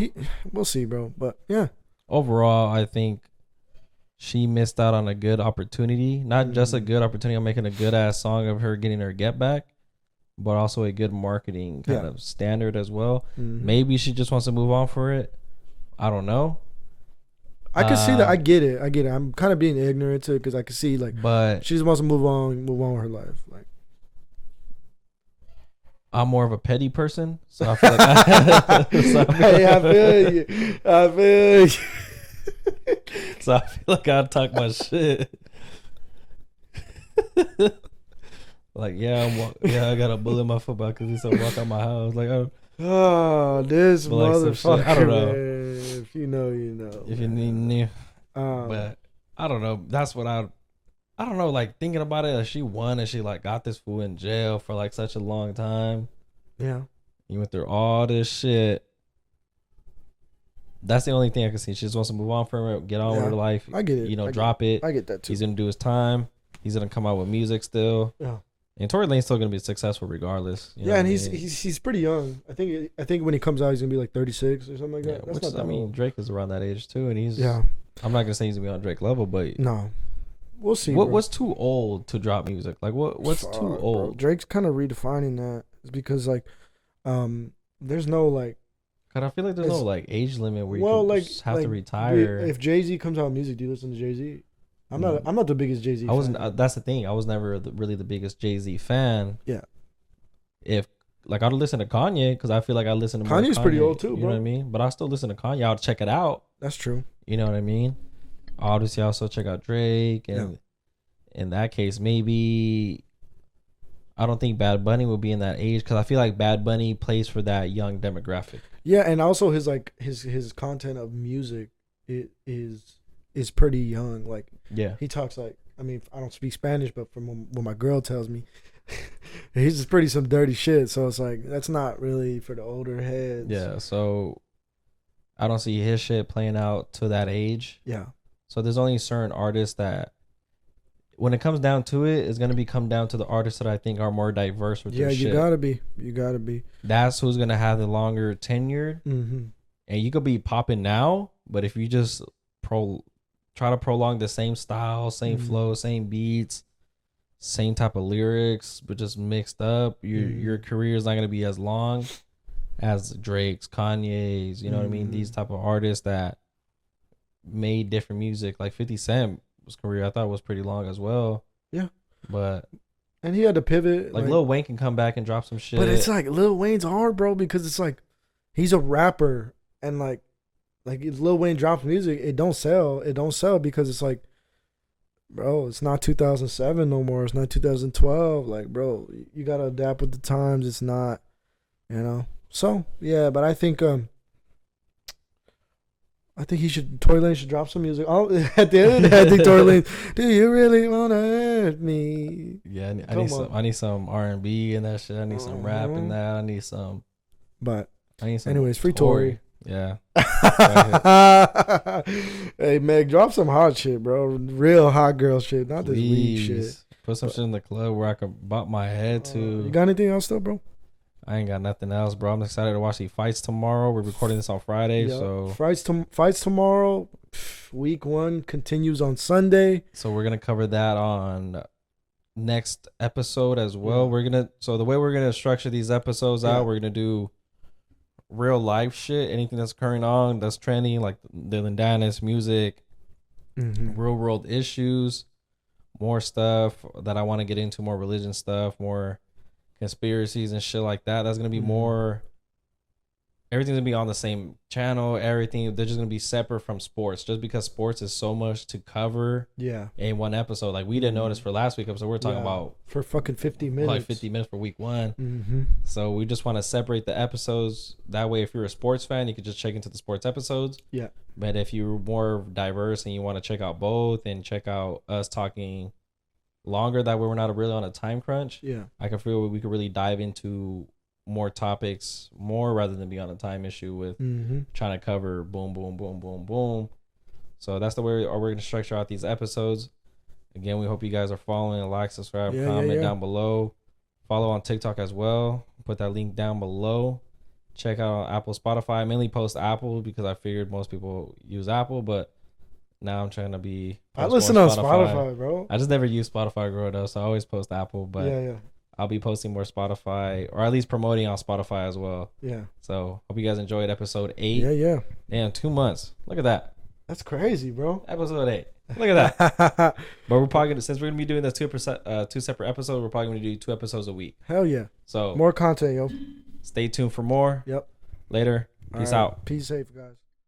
we'll see, bro. But yeah. Overall, I think she missed out on a good opportunity. Not just a good opportunity on making a good ass song of her getting her get back, but also a good marketing kind of standard as well. Maybe she just wants to move on for it. I don't know. I can see that. I get it. I'm kind of being ignorant to it because I can see like, but she just wants to move on with her life. Like, I'm more of a petty person, so I feel like I feel you. So I feel like I talk my shit. Like, I got a bullet in my foot because he said walk out my house. Like, this motherfucker. Like, I don't know. Man, if you know, you know. If you need, but I don't know. That's what I don't know. Like thinking about it, she won and she like got this fool in jail for like such a long time. Yeah, he went through all this shit. That's the only thing I can see. She just wants to move on from it, get on with her life. I get it. Drop it. I get that too. He's gonna do his time. He's gonna come out with music still. Yeah. And Tory Lane's still gonna be successful regardless. Yeah, and he's pretty young. I think when he comes out, he's gonna be like 36 or something like that. Yeah, That's not that old. Drake is around that age too, and he's. Yeah. I'm not gonna say he's gonna be on Drake level, but no, we'll see. What's too old to drop music? Like what's too old? Bro. Drake's kind of redefining that. It's because like, there's no like. Cause I feel like there's no like age limit where you just have to retire. If Jay-Z comes out with music, do you listen to Jay-Z? I'm not the biggest Jay-Z. I wasn't. That's the thing. I was never really the biggest Jay-Z fan. Yeah. If like I'd listen to Kanye because I feel like I listen to Kanye's pretty old too, bro. You know what I mean? But I still listen to Kanye. I'll check it out. That's true. You know what I mean? Obviously, I also check out Drake, and in that case, maybe I don't think Bad Bunny will be in that age because I feel like Bad Bunny plays for that young demographic. Yeah, and also his content of music is pretty young. Like, yeah, he talks like, I mean, I don't speak Spanish, but from what my girl tells me, he's just pretty some dirty shit. So it's like that's not really for the older heads. Yeah, so I don't see his shit playing out to that age. Yeah. So there's only certain artists that, when it comes down to it, it's gonna come down to the artists that I think are more diverse with their shit. You gotta be. That's who's gonna have the longer tenure. Mm-hmm. And you could be popping now, but if you just try to prolong the same style, same flow, same beats, same type of lyrics, but just mixed up, your career is not gonna be as long as Drake's, Kanye's. You know what I mean? These type of artists that made different music, like 50 Cent. His career I thought was pretty long as well. Yeah. And he had to pivot. Like Lil Wayne can come back and drop some shit. But it's like Lil Wayne's hard, bro, because it's like he's a rapper and like if Lil Wayne drops music, it don't sell. It don't sell because it's like, bro, it's not 2007 no more. It's not 2012. Like, bro, you gotta adapt with the times. It's not, you know. So yeah, but I think Tory Lane should drop some music. Oh, at the end of the day, I think Tory Lane, do you really wanna hurt me? Yeah, I need some R&B and that shit. I need some rap in that. I need some. But I need some. Anyways, free Tory. Yeah. Hey Meg, drop some hot shit, bro. Real hot girl shit, not this weak shit. Put some shit in the club where I can bop my head to. You got anything else though, bro? I ain't got nothing else, bro. I'm excited to watch the fights tomorrow. We're recording this on Friday, so fights tomorrow. Week 1 continues on Sunday. So we're gonna cover that on next episode as well. So the way we're gonna structure these episodes out, we're gonna do real life shit, anything that's occurring on, that's trending, like Dillon Dennis music, real world issues, more stuff that I want to get into, more religion stuff, more conspiracies and shit like that. That's gonna be more. Everything's gonna be on the same channel. Everything, they're just gonna be separate from sports, just because sports is so much to cover. Yeah. In one episode, like we didn't notice for last week episode, we're talking about for fucking 50 minutes, like 50 minutes for week 1. So we just want to separate the episodes. That way, if you're a sports fan, you could just check into the sports episodes. Yeah. But if you're more diverse and you want to check out both and check out us talking longer, that way we're not really on a time crunch. Yeah. I can feel we could really dive into more topics more rather than be on a time issue with trying to cover boom, boom, boom, boom, boom. So that's the way we're going to structure out these episodes. Again, we hope you guys are following, like, subscribe, comment down below. Follow on TikTok as well. Put that link down below. Check out Apple, Spotify. I mainly post Apple because I figured most people use Apple, but now I'm trying to be. I listen on Spotify, bro. I just never used Spotify growing up, so I always post Apple. But yeah. I'll be posting more Spotify, or at least promoting on Spotify as well. Yeah. So hope you guys enjoyed episode 8. Yeah. Damn, 2 months. Look at that. That's crazy, bro. Episode 8. Look at that. But we're probably gonna, since we're gonna be doing this 2 separate episodes, we're probably gonna do 2 episodes a week. Hell yeah. So more content, yo. Stay tuned for more. Yep. Later. Peace out. Peace safe, guys.